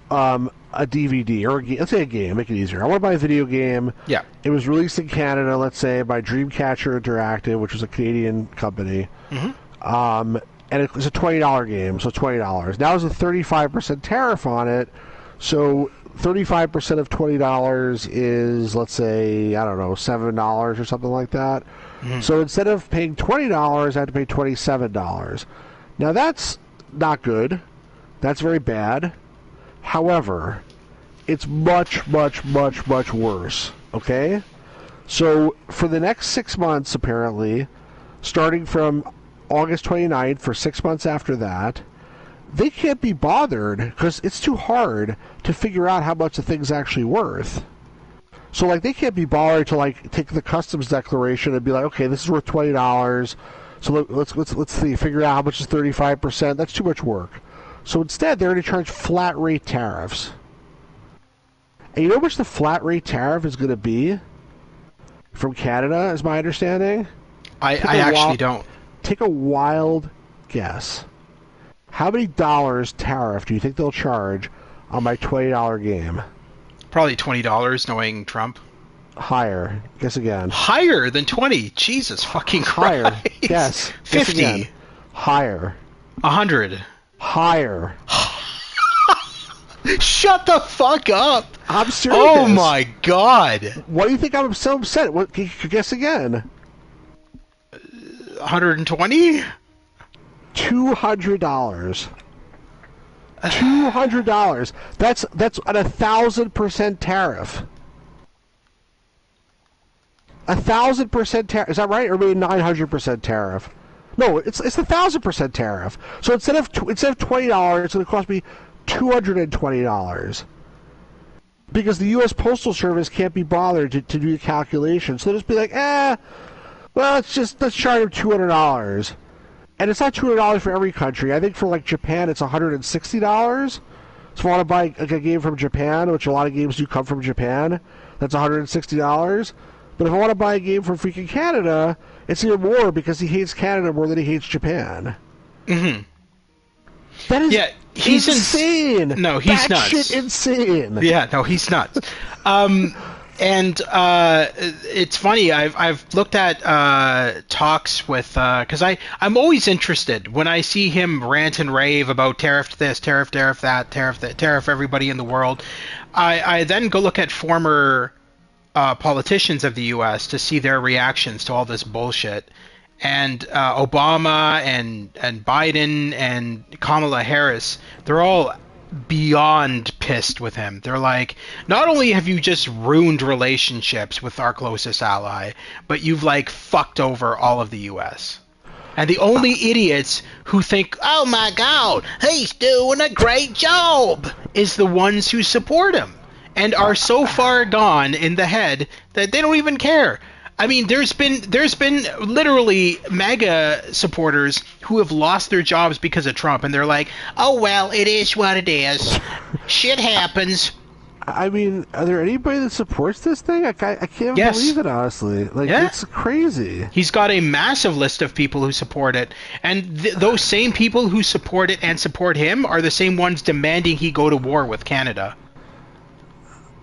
a DVD or let's say a game. Make it easier. I want to buy a video game. Yeah. It was released in Canada. Let's say by Dreamcatcher Interactive, which was a Canadian company. Mm-hmm. And it was a $20 game, so $20. Now there's a 35% tariff on it, so 35% of $20 is, let's say, I don't know, $7 or something like that. Mm-hmm. So instead of paying $20, I have to pay $27. Now that's not good. That's very bad. However, it's much, much, much, much worse, okay? So for the next 6 months, apparently, starting from August 29th, for 6 months after that, they can't be bothered because it's too hard to figure out how much the thing's actually worth. So, like, they can't be bothered to, like, take the customs declaration and be like, okay, this is worth $20. So let's see, figure out how much is 35%. That's too much work. So instead, they're going to charge flat rate tariffs. And you know how much the flat rate tariff is going to be from Canada, is my understanding? I actually don't. Take a wild guess. How many dollars tariff do you think they'll charge on my $20 game? Probably $20, knowing Trump. Higher. Guess again. Higher than 20? Jesus fucking Christ. Higher. Guess. 50. Guess again. Higher. 100. Higher. Shut the fuck up. I'm serious. Oh my god. Why do you think I'm so upset? What? Guess again. 120? $200. $200. That's at 1,000% tariff. 1,000% tariff. Is that right? Or maybe 900% tariff? No, it's 1,000% tariff. So instead of $20, it's going to cost me $220. Because the U.S. Postal Service can't be bothered to do the calculation. So they'll just be like, well, let's charge them $200. And it's not $200 for every country. I think for, like, Japan, it's $160. So if I want to buy a game from Japan, which a lot of games do come from Japan, that's $160. But if I want to buy a game from freaking Canada, it's even more because he hates Canada more than he hates Japan. Mm-hmm. That is he's insane. No, he's nuts. That shit insane. Yeah, no, he's nuts. And it's funny. I've looked at talks with because I'm always interested when I see him rant and rave about tariff this, tariff that, tariff everybody in the world. I then go look at former politicians of the U.S. to see their reactions to all this bullshit. And Obama and Biden and Kamala Harris, they're all beyond pissed with him. They're like, not only have you just ruined relationships with our closest ally, but you've like fucked over all of the US. And the only idiots who think, oh my god, he's doing a great job, is the ones who support him and are so far gone in the head that they don't even care. I mean, there's been literally MAGA supporters who have lost their jobs because of Trump, and they're like, "Oh well, it is what it is. Shit happens." I mean, are there anybody that supports this thing? I can't Yes. believe it, honestly. Like, Yeah. it's crazy. He's got a massive list of people who support it, and those same people who support it and support him are the same ones demanding he go to war with Canada.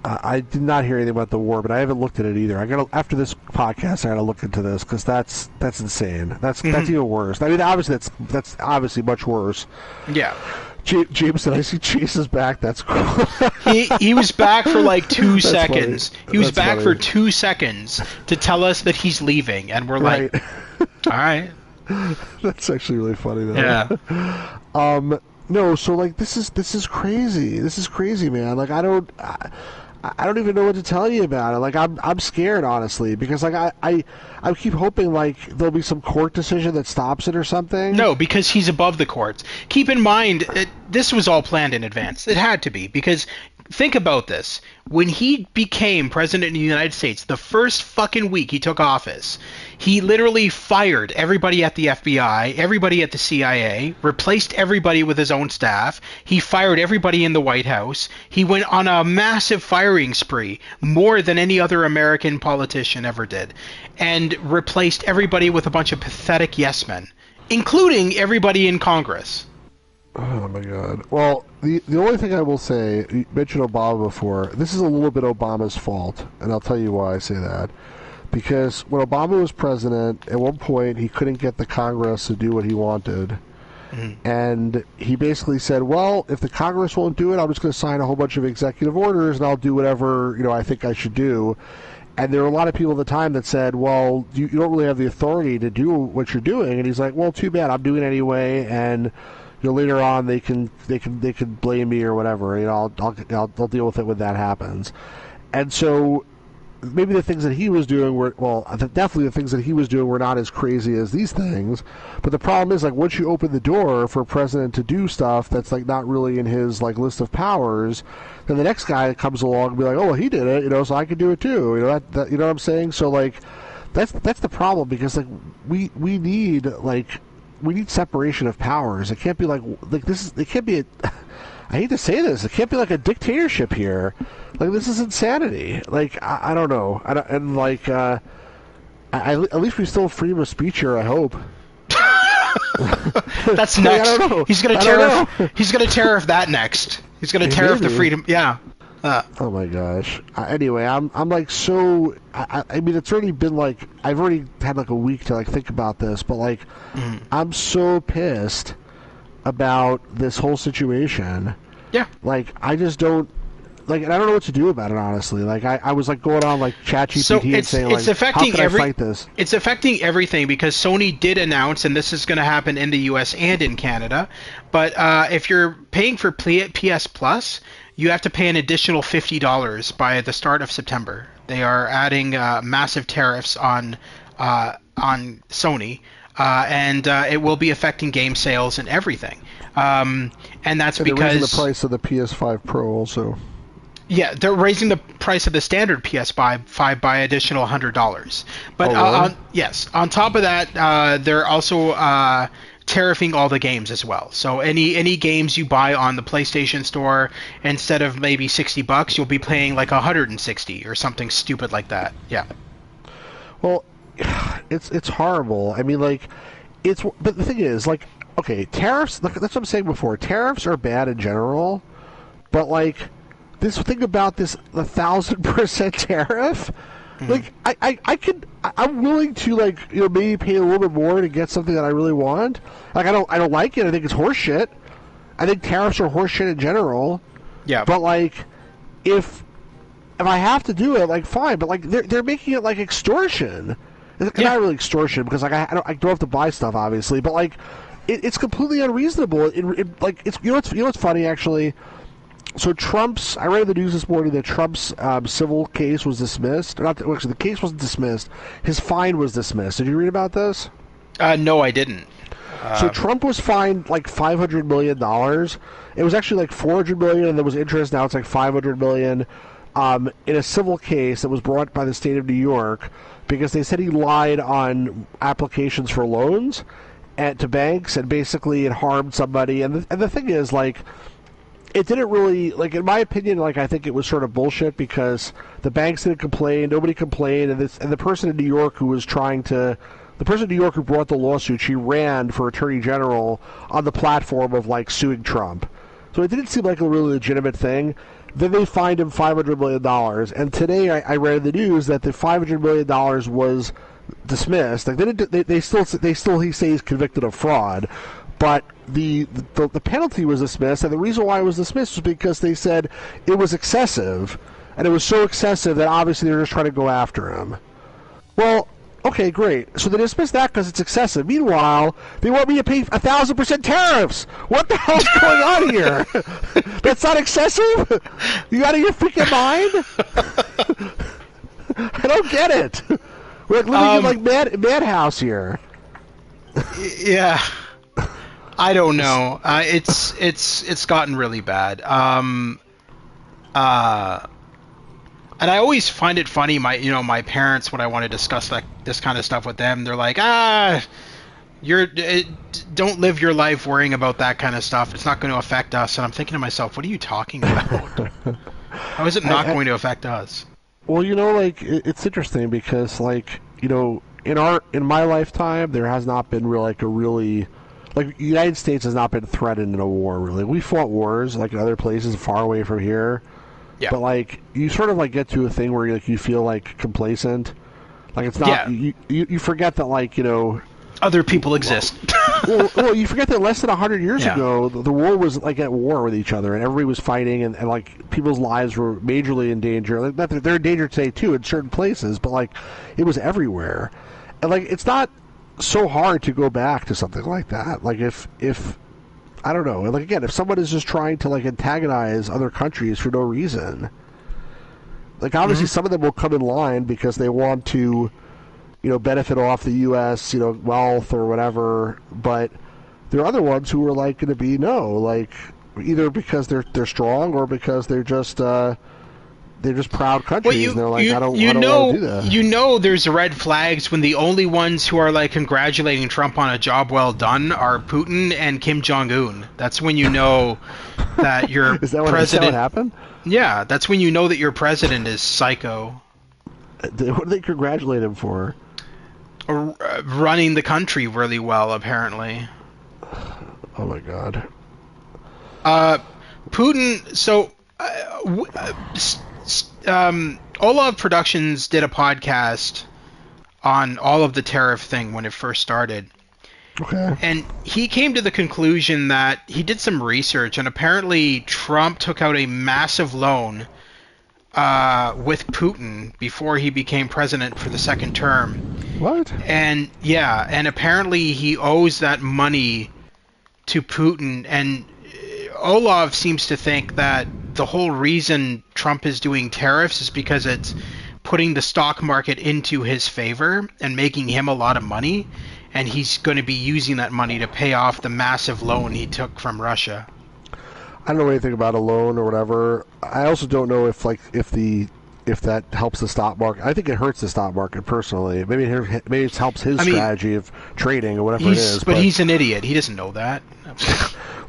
I did not hear anything about the war, but I haven't looked at it either. After this podcast, I gotta look into this because that's insane. That's even worse. I mean, obviously that's obviously much worse. Yeah. James said, "I see Chase is back." That's cool. He was back for like 2 That's seconds. funny. He was That's back funny. for 2 seconds to tell us that he's leaving, and we're like, Right. all right. That's actually really funny, though. Yeah. No, so like this is crazy. This is crazy, man. Like I don't even know what to tell you about it. Like I'm scared, honestly, because like I keep hoping like there'll be some court decision that stops it or something. No, because he's above the courts. Keep in mind, this was all planned in advance. It had to be, because think about this. When he became president of the United States, the first fucking week he took office, he literally fired everybody at the FBI, everybody at the CIA, replaced everybody with his own staff. He fired everybody in the White House. He went on a massive firing spree, more than any other American politician ever did, and replaced everybody with a bunch of pathetic yes men, including everybody in Congress. Oh my God. Well, the only thing I will say, you mentioned Obama before. This is a little bit Obama's fault, and I'll tell you why I say that. Because when Obama was president, at one point he couldn't get the Congress to do what he wanted. And he basically said, well, if the Congress won't do it, I'm just going to sign a whole bunch of executive orders and I'll do whatever, I think I should do. And there were a lot of people at the time that said, well, you don't really have the authority to do what you're doing. And he's like, well, too bad, I'm doing it anyway. And later on they can blame me or whatever. I'll deal with it when that happens. And so maybe the things that he was doing were, well, definitely the things that he was doing were not as crazy as these things. But the problem is, like, once you open the door for a president to do stuff that's like not really in his like list of powers, then the next guy that comes along and be like, oh, well, he did it, so I can do it too. That you know what I'm saying? So like, that's the problem, because like we need separation of powers. It can't be like this. It can't be a. I hate to say this. It can't be like a dictatorship here. Like, this is insanity. Like, I don't know. At least we still have freedom of speech here, I hope. That's next. I don't know. He's gonna tariff. He's gonna tariff that next. He's gonna tariff the freedom. Yeah. Oh my gosh. Anyway, I'm like so. I mean, it's already been like I've already had like a week to like think about this, but like I'm so pissed about this whole situation. Yeah. Like, I just don't. Like, and I don't know what to do about it, honestly. Like, I was like going on like ChatGPT and saying like, how can I fight this? It's affecting everything, because Sony did announce, and this is going to happen in the U.S. and in Canada. But if you're paying for PS Plus, you have to pay an additional $50 by the start of September. They are adding massive tariffs on Sony, and it will be affecting game sales and everything. And that's because they're raising the price of the PS5 Pro also. Yeah, they're raising the price of the standard PS5 by additional $100. But really? Yes, on top of that, they're also tariffing all the games as well. So any games you buy on the PlayStation Store, instead of maybe $60, you'll be paying like $160 or something stupid like that. Yeah. Well, it's horrible. I mean, like, but the thing is, like, okay, tariffs. That's what I'm saying before. Tariffs are bad in general, but like, this thing about the 1,000% tariff. Like, I'm willing to, like, you know, maybe pay a little bit more to get something that I really want. Like, I don't like it. I think it's horseshit. I think tariffs are horseshit in general. Yeah. But, like, if I have to do it, like, fine. But, like, they're making it like extortion. It's not really extortion because, like, I don't have to buy stuff, obviously. But, like, it's completely unreasonable. Like, it's you know what's funny, actually. So I read in the news this morning that Trump's civil case was dismissed. Actually, the case wasn't dismissed. His fine was dismissed. Did you read about this? No, I didn't. So Trump was fined like $500 million. It was actually like $400 million, and there was interest. Now it's like $500 million in a civil case that was brought by the state of New York because they said he lied on applications for loans to banks, and basically it harmed somebody. And the thing is, like, it didn't really, like, in my opinion, like, I think it was sort of bullshit because the banks didn't complain, nobody complained, and the person in New York who was the person in New York who brought the lawsuit, she ran for attorney general on the platform of, like, suing Trump. So it didn't seem like a really legitimate thing. Then they fined him $500 million, and today I read in the news that the $500 million was dismissed. Like, they still he says he's convicted of fraud. But the penalty was dismissed, and the reason why it was dismissed was because they said it was excessive, and it was so excessive that obviously they were just trying to go after him. Well, okay, great. So they dismissed that because it's excessive. Meanwhile, they want me to pay 1,000% tariffs. What the hell's going on here? That's not excessive? You out of your freaking mind? I don't get it. We're like living in like madhouse here. Yeah. I don't know. It's gotten really bad. And I always find it funny. My parents, when I want to discuss like this kind of stuff with them, they're like, don't live your life worrying about that kind of stuff. It's not going to affect us. And I'm thinking to myself, what are you talking about? How is it not going to affect us? Well, you know, like, it's interesting because, like, you know, in my lifetime, there has not been like, the United States has not been threatened in a war, really. We fought wars, like, in other places far away from here. Yeah. But, like, you sort of, like, get to a thing where, like, you feel, like, complacent. Like, it's not... Yeah. You forget that, like, you know... Other people exist. well, you forget that less than 100 years ago, the world was, like, at war with each other, and everybody was fighting, and like, people's lives were majorly in danger. Like, they're in danger today, too, in certain places, but, like, it was everywhere. And, like, it's not so hard to go back to something like that. Like, if I don't know, like, again, if someone is just trying to, like, antagonize other countries for no reason, like, obviously some of them will come in line because they want to, you know, benefit off the U.S., you know, wealth or whatever, but there are other ones who are, like, going to be, like, either because they're strong or because they're just proud countries, and they're like, I don't want to do that. You know there's red flags when the only ones who are, like, congratulating Trump on a job well done are Putin and Kim Jong-un. That's when you know that your Is that president... what happened? Yeah, that's when you know that your president is psycho. What do they congratulate him for? Running the country really well, apparently. Oh, my God. Putin... So... Olav Productions did a podcast on all of the tariff thing when it first started. Okay. And he came to the conclusion that he did some research, and apparently Trump took out a massive loan with Putin before he became president for the second term. What? And apparently he owes that money to Putin, and Olav seems to think that the whole reason Trump is doing tariffs is because it's putting the stock market into his favor and making him a lot of money, and he's going to be using that money to pay off the massive loan he took from Russia. I don't know anything about a loan or whatever. I also don't know if that helps the stock market. I think it hurts the stock market personally. Maybe it helps his strategy of trading or whatever it is. But he's an idiot. He doesn't know that.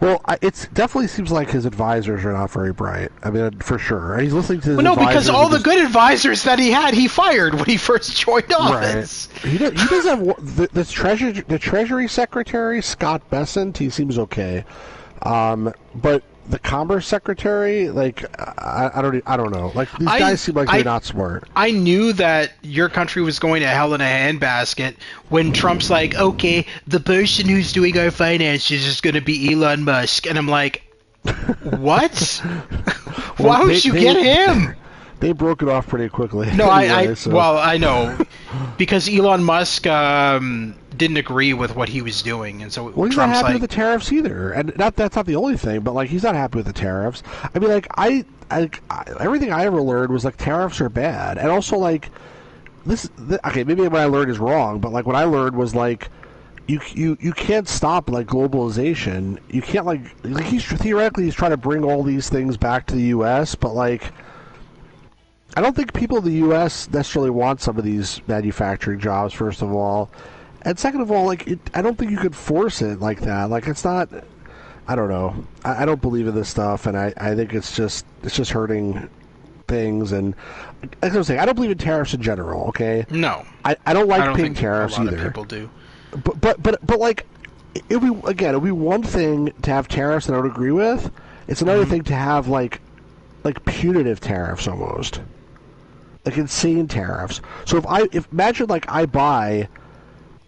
Well, it definitely seems like his advisors are not very bright. I mean, for sure. And he's listening to his advisors. No, because all the good advisors that he had, he fired when he first joined office. Right. He does have the Treasury Secretary, Scott Bessent. He seems okay. But the Commerce Secretary, like, I don't know. Like, these guys seem like they're not smart. I knew that your country was going to hell in a handbasket when Trump's like, okay, the person who's doing our finances is going to be Elon Musk. And I'm like, what? Why would you get him? They broke it off pretty quickly. No, anyway, well, I know. Because Elon Musk didn't agree with what he was doing, and so well, he's Trump's not happy like, with the tariffs either, and that's not the only thing. But like, he's not happy with the tariffs. I mean, like, I everything I ever learned was like tariffs are bad, and also like okay, maybe what I learned is wrong, but like what I learned was like you can't stop like globalization. You can't like he's trying to bring all these things back to the U.S., but like I don't think people in the U.S. necessarily want some of these manufacturing jobs. First of all, and second of all, like I don't think you could force it like that. Like it's not. I don't know. I don't believe in this stuff, and I think it's just hurting things. And like I was saying, I don't believe in tariffs in general. Okay. no, I don't like paying think tariffs a lot either. of people do. But like it'd be one thing to have tariffs that I don't agree with. It's another thing to have like punitive tariffs almost. Like insane tariffs. So if imagine like I buy,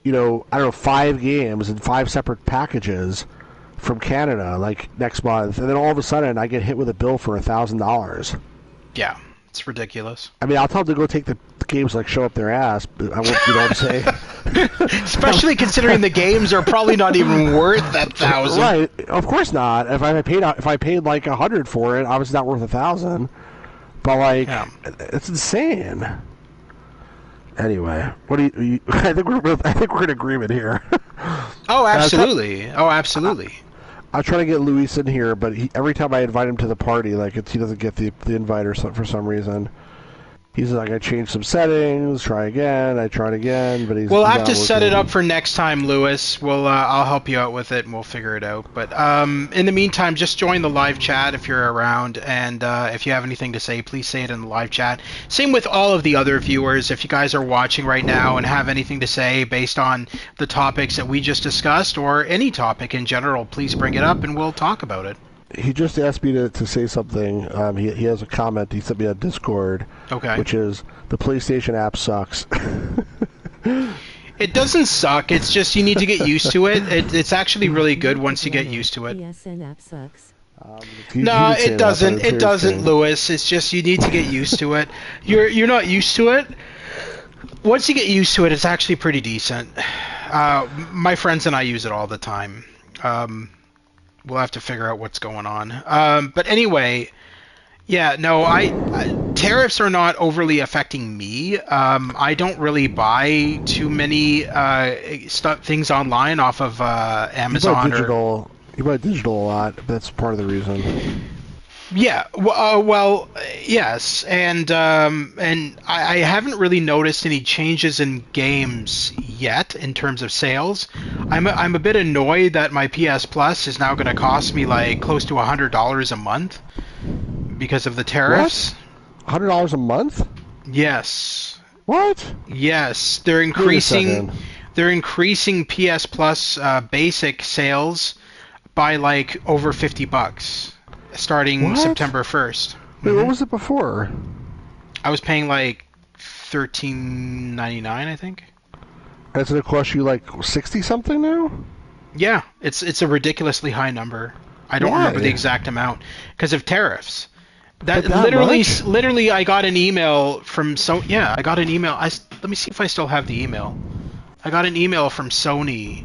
I don't know, 5 games in 5 separate packages from Canada like next month, and then all of a sudden I get hit with a bill for $1,000. Yeah, it's ridiculous. I mean, I'll tell them to go take the games like show up their ass, but I won't. You know what I'm saying? Especially considering the games are probably not even worth that $1,000. Right? Of course not. If I paid like $100 for it, obviously not worth $1,000. But like, it's insane. Anyway, what do you I think we're in agreement here. Oh, absolutely. I'm trying to get Luis in here, but every time I invite him to the party, like he doesn't get the invite or something for some reason. He's like, I changed some settings, try again. I tried again, but We'll have to set it up for next time, Lewis. I'll help you out with it, and we'll figure it out. But in the meantime, just join the live chat if you're around, and if you have anything to say, please say it in the live chat. Same with all of the other viewers. If you guys are watching right now and have anything to say based on the topics that we just discussed, or any topic in general, please bring it up, and we'll talk about it. He just asked me to say something. He has a comment he sent me on Discord. Okay. Which is, the PlayStation app sucks. It doesn't suck. It's just you need to get used to it. It's actually really good once you get used to it. PSN app sucks. No, it doesn't. It doesn't, Lewis. It's just you need to get used to it. You're not used to it. Once you get used to it, it's actually pretty decent. My friends and I use it all the time. We'll have to figure out what's going on. But anyway, yeah, no, tariffs are not overly affecting me. I don't really buy too many things online off of Amazon. You buy digital a lot. That's part of the reason. Yeah, well, yes, and I haven't really noticed any changes in games yet in terms of sales. I'm a bit annoyed that my PS Plus is now going to cost me like close to $100 a month because of the tariffs. What? $100 a month? Yes. What? Yes, they're increasing. They're increasing PS Plus basic sales by like over $50. Starting September 1st. Wait, what was it before? I was paying like $13.99, I think. And it's going to cost you like 60 something now? Yeah, it's a ridiculously high number. I don't remember the exact amount because of tariffs. That literally, I got an email from I got an email. Let me see if I still have the email. I got an email from Sony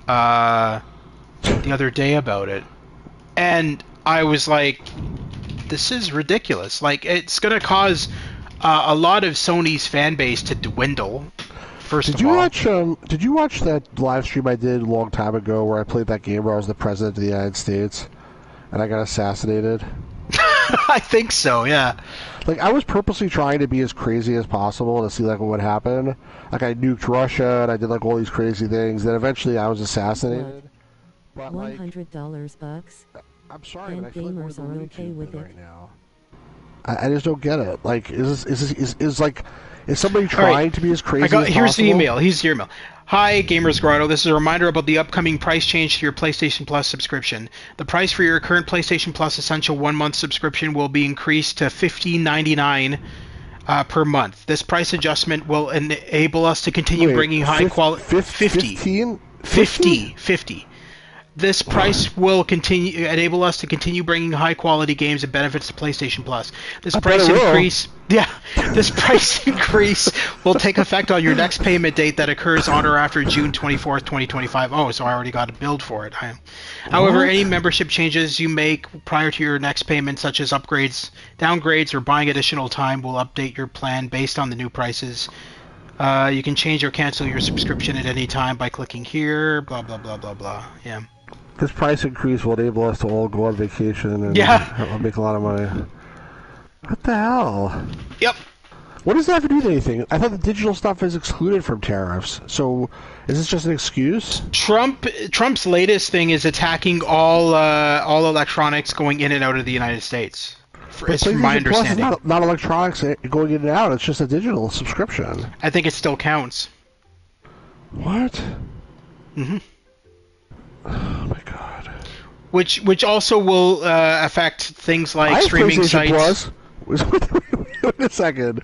the other day about it, and I was like, this is ridiculous. Like, it's going to cause a lot of Sony's fan base to dwindle, Did you watch that live stream I did a long time ago where I played that game where I was the president of the United States and I got assassinated? I think so, yeah. Like, I was purposely trying to be as crazy as possible to see, like, what would happen. Like, I nuked Russia and I did, like, all these crazy things. Then eventually I was assassinated. But, $100 bucks. I'm sorry, and but I feel like we're gamers are okay with it right now. I just don't get it. Like, is somebody All right. trying to be as crazy as possible? Here's the email. Here's your email. Hi, Gamers Grotto. This is a reminder about the upcoming price change to your PlayStation Plus subscription. The price for your current PlayStation Plus Essential 1-month subscription will be increased to $15.99 per month. This price adjustment will enable us to continue bringing high quality... 15? 50. This price will enable us to continue bringing high-quality games and benefits to PlayStation Plus. This price increase will take effect on your next payment date that occurs on or after June 24th, 2025. Oh, so I already got a bill for it. However, any membership changes you make prior to your next payment, such as upgrades, downgrades, or buying additional time, will update your plan based on the new prices. You can change or cancel your subscription at any time by clicking here. Blah blah blah blah blah. Yeah. This price increase will enable us to all go on vacation and make a lot of money. What the hell? Yep. What does that have to do with anything? I thought the digital stuff is excluded from tariffs. So, is this just an excuse? Trump's latest thing is attacking all electronics going in and out of the United States. It's from my understanding. Plus, it's not electronics going in and out. It's just a digital subscription. I think it still counts. What? Mm-hmm. Oh my god. Which also will affect things like streaming sites. Plus. Wait a second.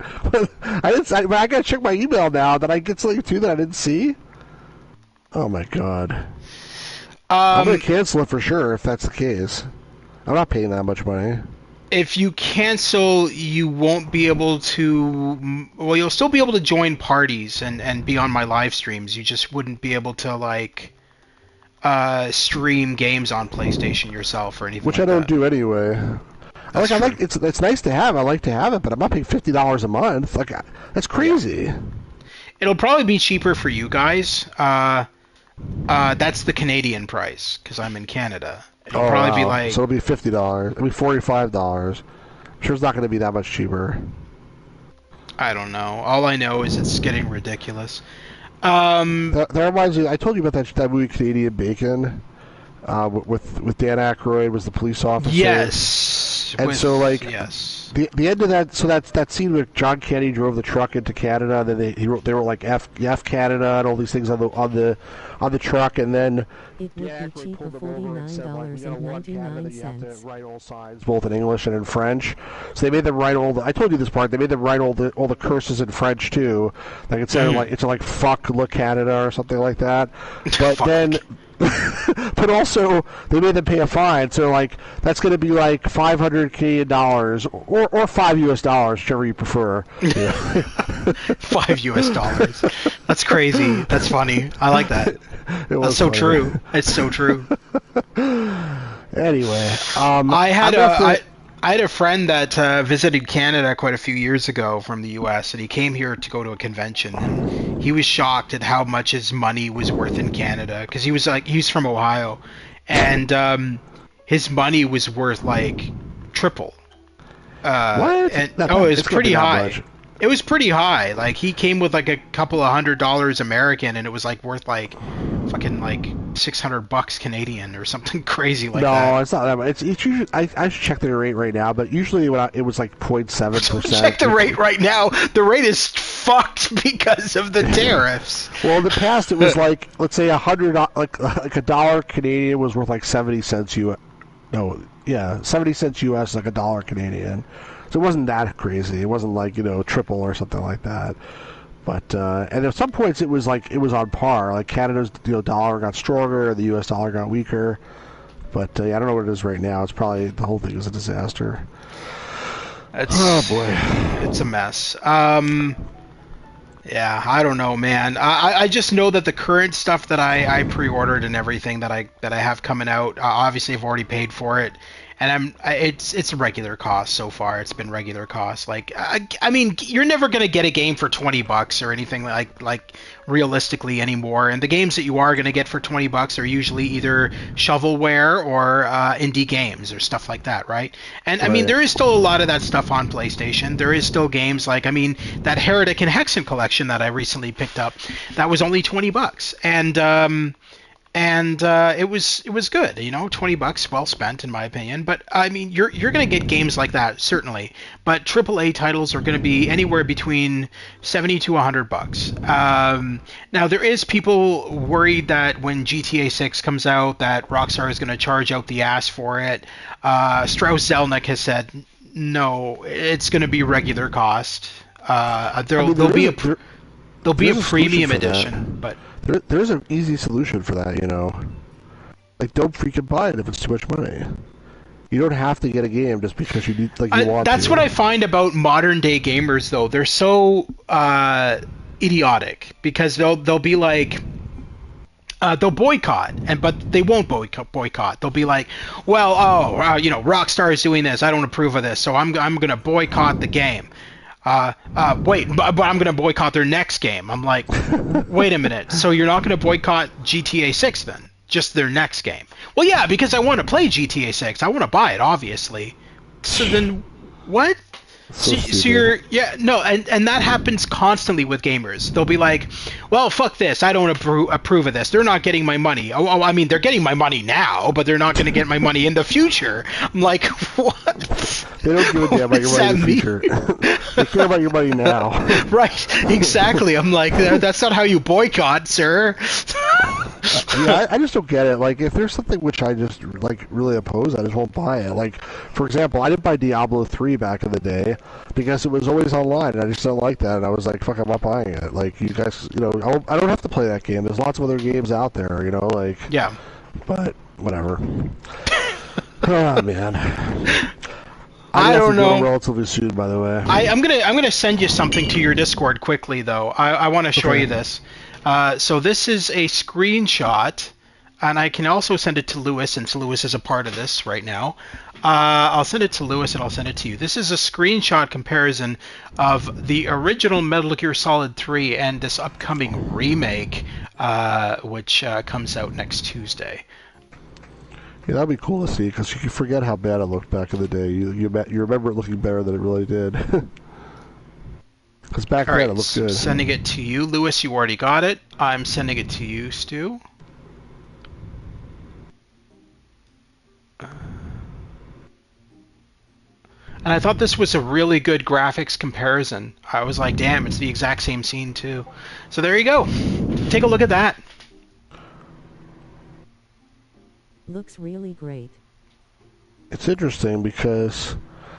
I gotta check my email now. Did I get something too that I didn't see? Oh my god. I'm gonna cancel it for sure if that's the case. I'm not paying that much money. If you cancel, you won't be able to... Well, you'll still be able to join parties and be on my live streams. You just wouldn't be able to, like, stream games on PlayStation yourself or anything Which like I don't do anyway. It's nice to have. I like to have it, but I'm not paying $50 a month. Like, that's crazy. Yeah. It'll probably be cheaper for you guys. That's the Canadian price, because I'm in Canada. It'll probably be like... So it'll be $50. It'll be $45. I'm sure it's not going to be that much cheaper. I don't know. All I know is it's getting ridiculous. That reminds me, I told you about that movie Canadian Bacon, with Dan Aykroyd was the police officer. Yes. And yes. The end of that, so that scene where John Candy drove the truck into Canada, and then they were like F Canada and all these things on the truck, and then it would be cheaper $49.99. You have to write all signs both in English and in French. So they made them write I told you this part. They made them write all the curses in French too. Like it said like fuck look Canada or something like that. But then. But also, they made them pay a fine, so like that's going to be like $500 Canadian or $5 US, whichever you prefer. $5 US. That's crazy. That's funny. I like that. That's so true. It's so true. Anyway, I had a friend that visited Canada quite a few years ago from the U.S. and he came here to go to a convention. And he was shocked at how much his money was worth in Canada because he's from Ohio, and his money was worth like triple. What? And, it was pretty high. It was pretty high. Like he came with like a couple of $100 American, and it was like worth like fucking like $600 Canadian or something crazy like that. No, it's not that much. It's usually I should check the rate right now, but usually it was like 0.7%. Check the rate right now. The rate is fucked because of the tariffs. Well, in the past it was like let's say like a dollar Canadian was worth like 70 cents US. No, yeah, 70 cents US is like a dollar Canadian. So it wasn't that crazy. It wasn't like, triple or something like that. But and at some points it was on par. Like Canada's dollar got stronger, the US dollar got weaker. But I don't know what it is right now. It's probably the whole thing is a disaster. Oh boy, it's a mess. Yeah, I don't know, man. I just know that the current stuff that I pre-ordered and everything that I have coming out, obviously I've already paid for it. And it's a regular cost so far. It's been regular cost. Like I mean, you're never gonna get a game for $20 or anything like realistically anymore. And the games that you are gonna get for $20 are usually either shovelware or indie games or stuff like that, right? And right. I mean, there is still a lot of that stuff on PlayStation. There is still games like that Heretic and Hexen collection that I recently picked up. That was only $20, and and it was good. $20 well spent in my opinion. But I mean, you're gonna get games like that certainly, but AAA titles are gonna be anywhere between 70 to $100. Now there is people worried that when GTA 6 comes out, that Rockstar is gonna charge out the ass for it. Strauss Zelnick has said no, it's gonna be regular cost. There'll be a premium edition, but There's an easy solution for that, Like, don't freaking buy it if it's too much money. You don't have to get a game just because you need, like, you want that's to. what I find about modern day gamers, though. They're so idiotic because they'll be like. They'll boycott, but they won't boycott. They'll be like, well, Rockstar is doing this. I don't approve of this, so I'm gonna boycott the game. Wait, but I'm gonna boycott their next game. I'm like, wait a minute. So you're not gonna boycott GTA 6 then? Just their next game? Well, yeah, because I want to play GTA 6. I want to buy it, obviously. So then, what? So and that happens constantly with gamers. They'll be like, well, fuck this. I don't approve of this. They're not getting my money. Oh, I mean, they're getting my money now, but they're not going to get my money in the future. I'm like, what? They don't give a damn about your money in the future. They care about your money now. Right, exactly. I'm like, that's not how you boycott, sir. Yeah, I just don't get it. Like, if there's something which I just, like, really oppose, I just won't buy it. Like, for example, I didn't buy Diablo 3 back in the day because it was always online, and I just don't like that, and I was like, fuck, I'm not buying it. Like, you guys, I don't have to play that game. There's lots of other games out there, like... Yeah. But, whatever. Oh, man. I don't know. Relatively soon, by the way. I'm gonna send you something to your Discord quickly, though. I want to show you this. So this is a screenshot, and I can also send it to Lewis, since Lewis is a part of this right now. I'll send it to Lewis, and I'll send it to you. This is a screenshot comparison of the original Metal Gear Solid 3 and this upcoming remake, which comes out next Tuesday. Yeah, that'd be cool to see, because you forget how bad it looked back in the day. You remember it looking better than it really did. Because back then it looked good. Sending it to you, Lewis. You already got it. I'm sending it to you, Stu. And I thought this was a really good graphics comparison. I was like, damn, it's the exact same scene too. So there you go. Take a look at that. Looks really great. It's interesting because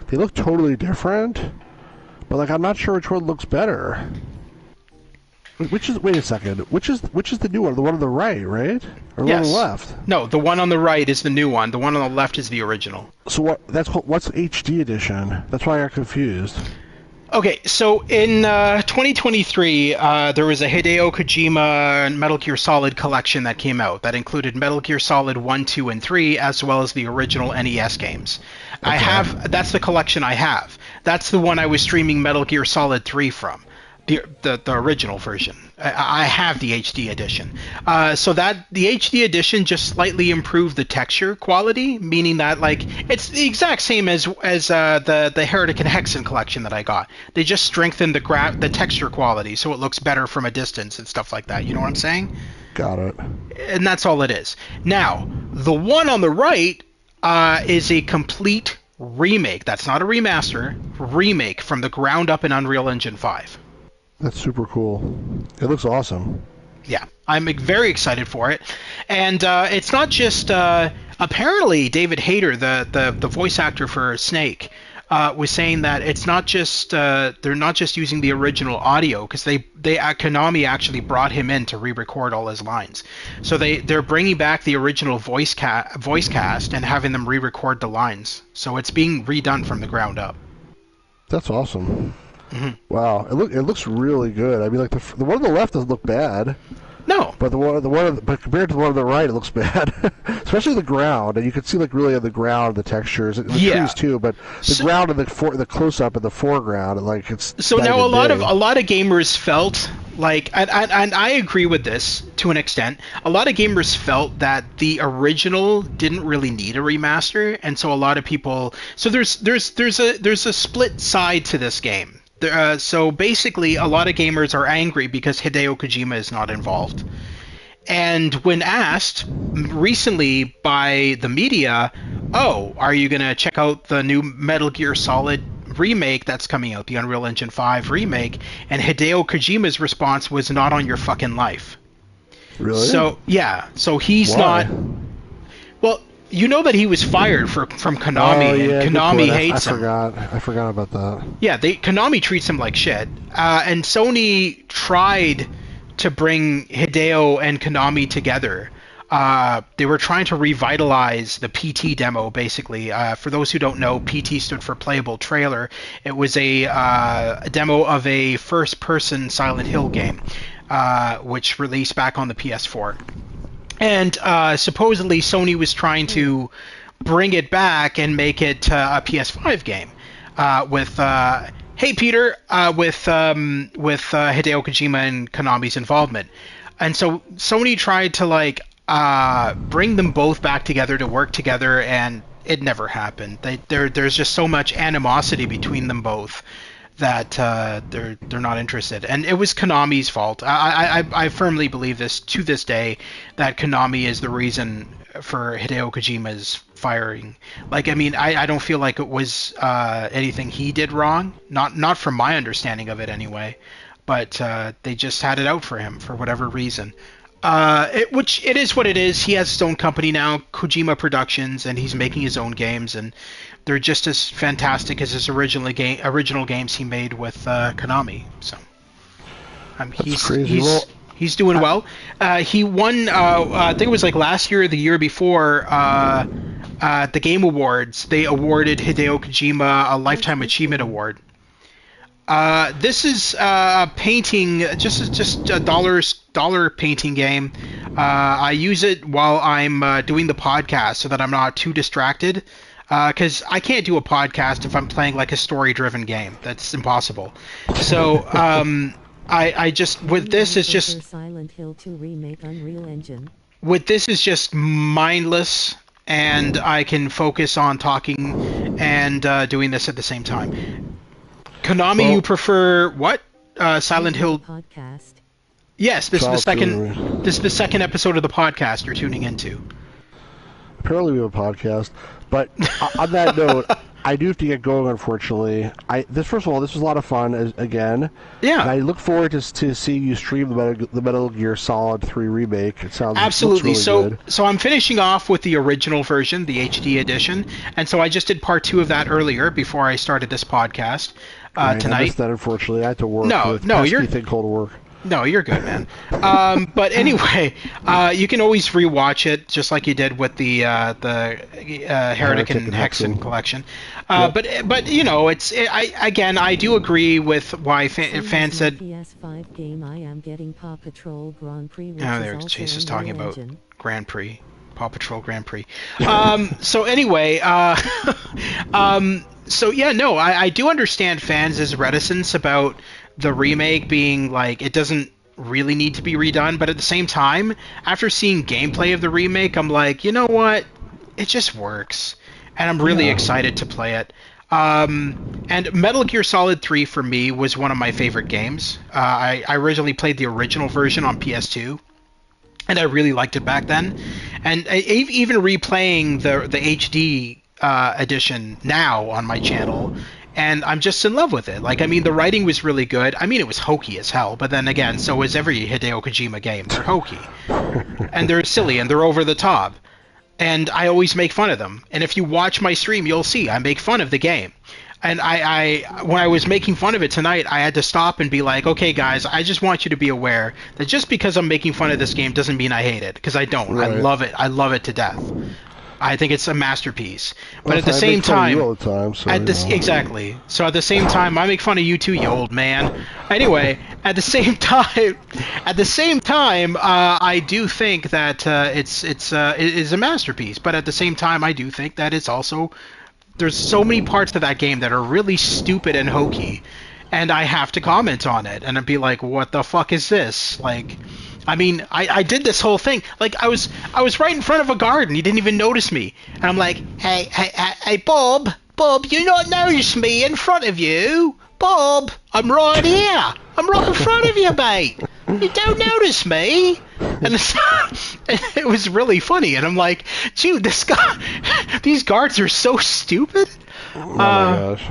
they look totally different, but like I'm not sure which one looks better. Wait a second. Which is the new one? The one on the right, right? Or the one on the left? No, the one on the right is the new one. The one on the left is the original. So what's HD edition? That's why I got confused. Okay, so in 2023, there was a Hideo Kojima Metal Gear Solid collection that came out that included Metal Gear Solid 1, 2, and 3, as well as the original NES games. Okay. That's the collection I have. That's the one I was streaming Metal Gear Solid 3 from. The original version. I have the HD edition. So that the HD edition just slightly improved the texture quality, meaning that like it's the exact same as the Heretic and Hexen collection that I got. They just strengthened the texture quality so it looks better from a distance and stuff like that. You know what I'm saying? Got it. And that's all it is. Now, the one on the right is a complete remake. That's not a remaster. Remake from the ground up in Unreal Engine 5. That's super cool. It looks awesome. Yeah, I'm very excited for it. And it's not just... apparently, David Hayter, the voice actor for Snake, was saying that it's not just... they're not just using the original audio, because Konami actually brought him in to re-record all his lines. So they're bringing back the original voice cast and having them re-record the lines. So it's being redone from the ground up. That's awesome. Mm-hmm. Wow, it looks really good. I mean, like the one on the left doesn't look bad. No, but but compared to the one on the right, it looks bad. Especially the ground, and you can see like really on the ground the textures, and the trees too. But the ground and the close up in the foreground, and like it's. So now a lot of gamers felt like, and I agree with this to an extent. A lot of gamers felt that the original didn't really need a remaster, and so a lot of people. So there's a split side to this game. So basically, a lot of gamers are angry because Hideo Kojima is not involved. And when asked recently by the media, oh, are you going to check out the new Metal Gear Solid remake that's coming out, the Unreal Engine 5 remake? And Hideo Kojima's response was, not on your fucking life. Really? So, yeah. So he's Why? not... Well, you know that he was fired from Konami, Oh yeah, and good Konami point. hates him. I forgot about that. Yeah, Konami treats him like shit. And Sony tried to bring Hideo and Konami together. They were trying to revitalize the PT demo, basically. For those who don't know, PT stood for Playable Trailer. It was a demo of a first-person Silent Hill game, which released back on the PS4. And supposedly Sony was trying to bring it back and make it a PS5 game with Hey Peter with Hideo Kojima and Konami's involvement. And so Sony tried to bring them both back together to work together, and it never happened. There's just so much animosity between them both that they're not interested, and it was Konami's fault. I firmly believe this to this day, that Konami is the reason for Hideo Kojima's firing. I don't feel like it was anything he did wrong, not from my understanding of it anyway, but they just had it out for him for whatever reason. Which it is what it is. He has his own company now, Kojima Productions, and he's making his own games, and they're just as fantastic as his original games he made with Konami. So he's doing well. He won, I think it was last year or the year before, at the Game Awards. They awarded Hideo Kojima a Lifetime Achievement Award. This is a painting, just a dollar painting game. I use it while I'm doing the podcast so that I'm not too distracted. Because I can't do a podcast if I'm playing a story-driven game. That's impossible. So I just with this is just Silent Hill 2 remake Unreal Engine. With this is just mindless, and I can focus on talking and doing this at the same time. Konami, you prefer what? Silent Hill podcast. Yes, this is the second episode of the podcast you're tuning into. Apparently we have a podcast, but on that note, I do have to get going, unfortunately. First of all, this was a lot of fun, again. Yeah. And I look forward to seeing you stream the Metal Gear Solid 3 remake. It sounds absolutely. Looks really good. So I'm finishing off with the original version, the HD edition, and so I just did part 2 of that earlier before I started this podcast tonight. I missed that, unfortunately. I had to work. No, you're thing called work. No, you're good, man. But anyway, you can always rewatch it, just like you did with the Heretic and Hexen collection. Yep. But I do agree with why fans said. PS5 game I am getting Paw Patrol Grand Prix. Which There's is Chase is also talking Unreal about Engine. Grand Prix, Paw Patrol Grand Prix. So anyway, so yeah, no, I do understand fans' reticence about the remake being it doesn't really need to be redone, but at the same time, after seeing gameplay of the remake, I'm like, you know what, it just works, and I'm really excited to play it. And Metal Gear Solid 3 for me was one of my favorite games. I originally played the original version on PS2, and I really liked it back then. And even replaying the HD edition now on my channel, and I'm just in love with it. The writing was really good. It was hokey as hell, but then again, so is every Hideo Kojima game. They're hokey. And they're silly, and they're over the top. And I always make fun of them. And if you watch my stream, you'll see I make fun of the game. And when I was making fun of it tonight, I had to stop and be like, okay, guys, I just want you to be aware that just because I'm making fun of this game doesn't mean I hate it, because I don't. Right. I love it. I love it to death. I think it's a masterpiece. But at the same time, exactly. So at the same time, I make fun of you too, you old man. Anyway, at the same time, I do think that it is a masterpiece. But at the same time, I do think that it's also, there's so many parts of that game that are really stupid and hokey, and I have to comment on it, and I'd be like, what the fuck is this? I did this whole thing. I was right in front of a garden. You didn't even notice me. And I'm like, hey, Bob, you not notice me in front of you? Bob, I'm right here. I'm right in front of you, mate. You don't notice me? And it was really funny. And I'm like, dude, these guards are so stupid. Oh my gosh.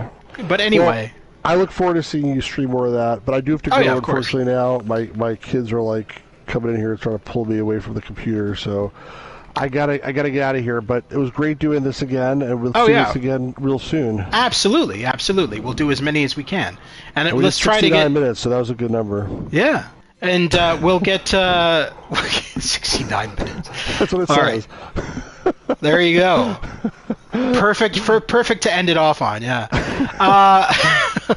But anyway. Well, I look forward to seeing you stream more of that. But I do have to go, unfortunately, now. My kids are like coming in here trying to pull me away from the computer. So I gotta get out of here. But it was great doing this again. And we'll do this again real soon. Absolutely. We'll do as many as we can. And let's try to get 69 minutes, so that was a good number. Yeah. And we'll get 69 minutes. That's what it says. Right. There you go. Perfect to end it off on, yeah.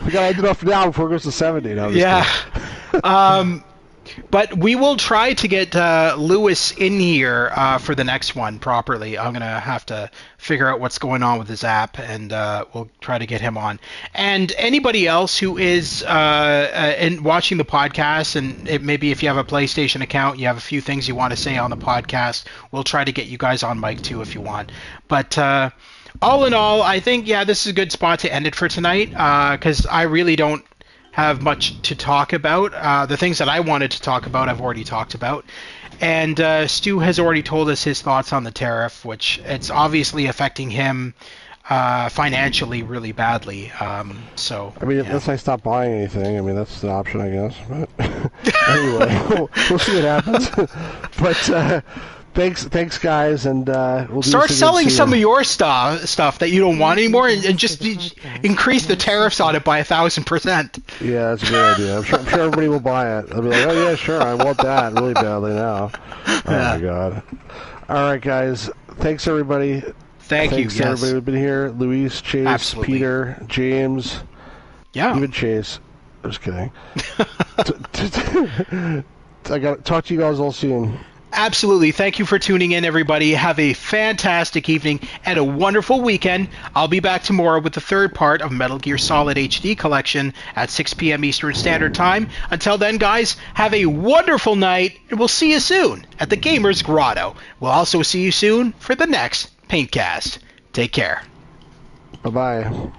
We gotta end it off now before it goes to 70. No, yeah. But we will try to get Lewis in here for the next one properly. I'm going to have to figure out what's going on with his app, and we'll try to get him on. And anybody else who is watching the podcast, and maybe if you have a PlayStation account, you have a few things you want to say on the podcast, we'll try to get you guys on mic too if you want. But all in all, I think, this is a good spot to end it for tonight, because I really don't have much to talk about. The things that I wanted to talk about, I've already talked about. And Stu has already told us his thoughts on the tariff, which it's obviously affecting him financially really badly. Unless I stop buying anything, that's an option, I guess. But anyway, we'll see what happens. But thanks, guys, and we'll start selling some of your stuff that you don't want anymore, and just increase the tariffs on it by 1,000%. Yeah, that's a good idea. I'm sure everybody will buy it. They'll be like, oh yeah, sure, I want that really badly now. Oh my god. All right, guys. Thanks everybody. Thanks everybody who's been here. Luis, Chase, Absolutely. Peter, James. Yeah. Even Chase. I'm just kidding. I got to talk to you guys all soon. Absolutely. Thank you for tuning in, everybody. Have a fantastic evening and a wonderful weekend. I'll be back tomorrow with the third part of Metal Gear Solid HD Collection at 6 p.m. Eastern Standard Time. Until then, guys, have a wonderful night, and we'll see you soon at the Gamers Grotto. We'll also see you soon for the next Paintcast. Take care. Bye-bye.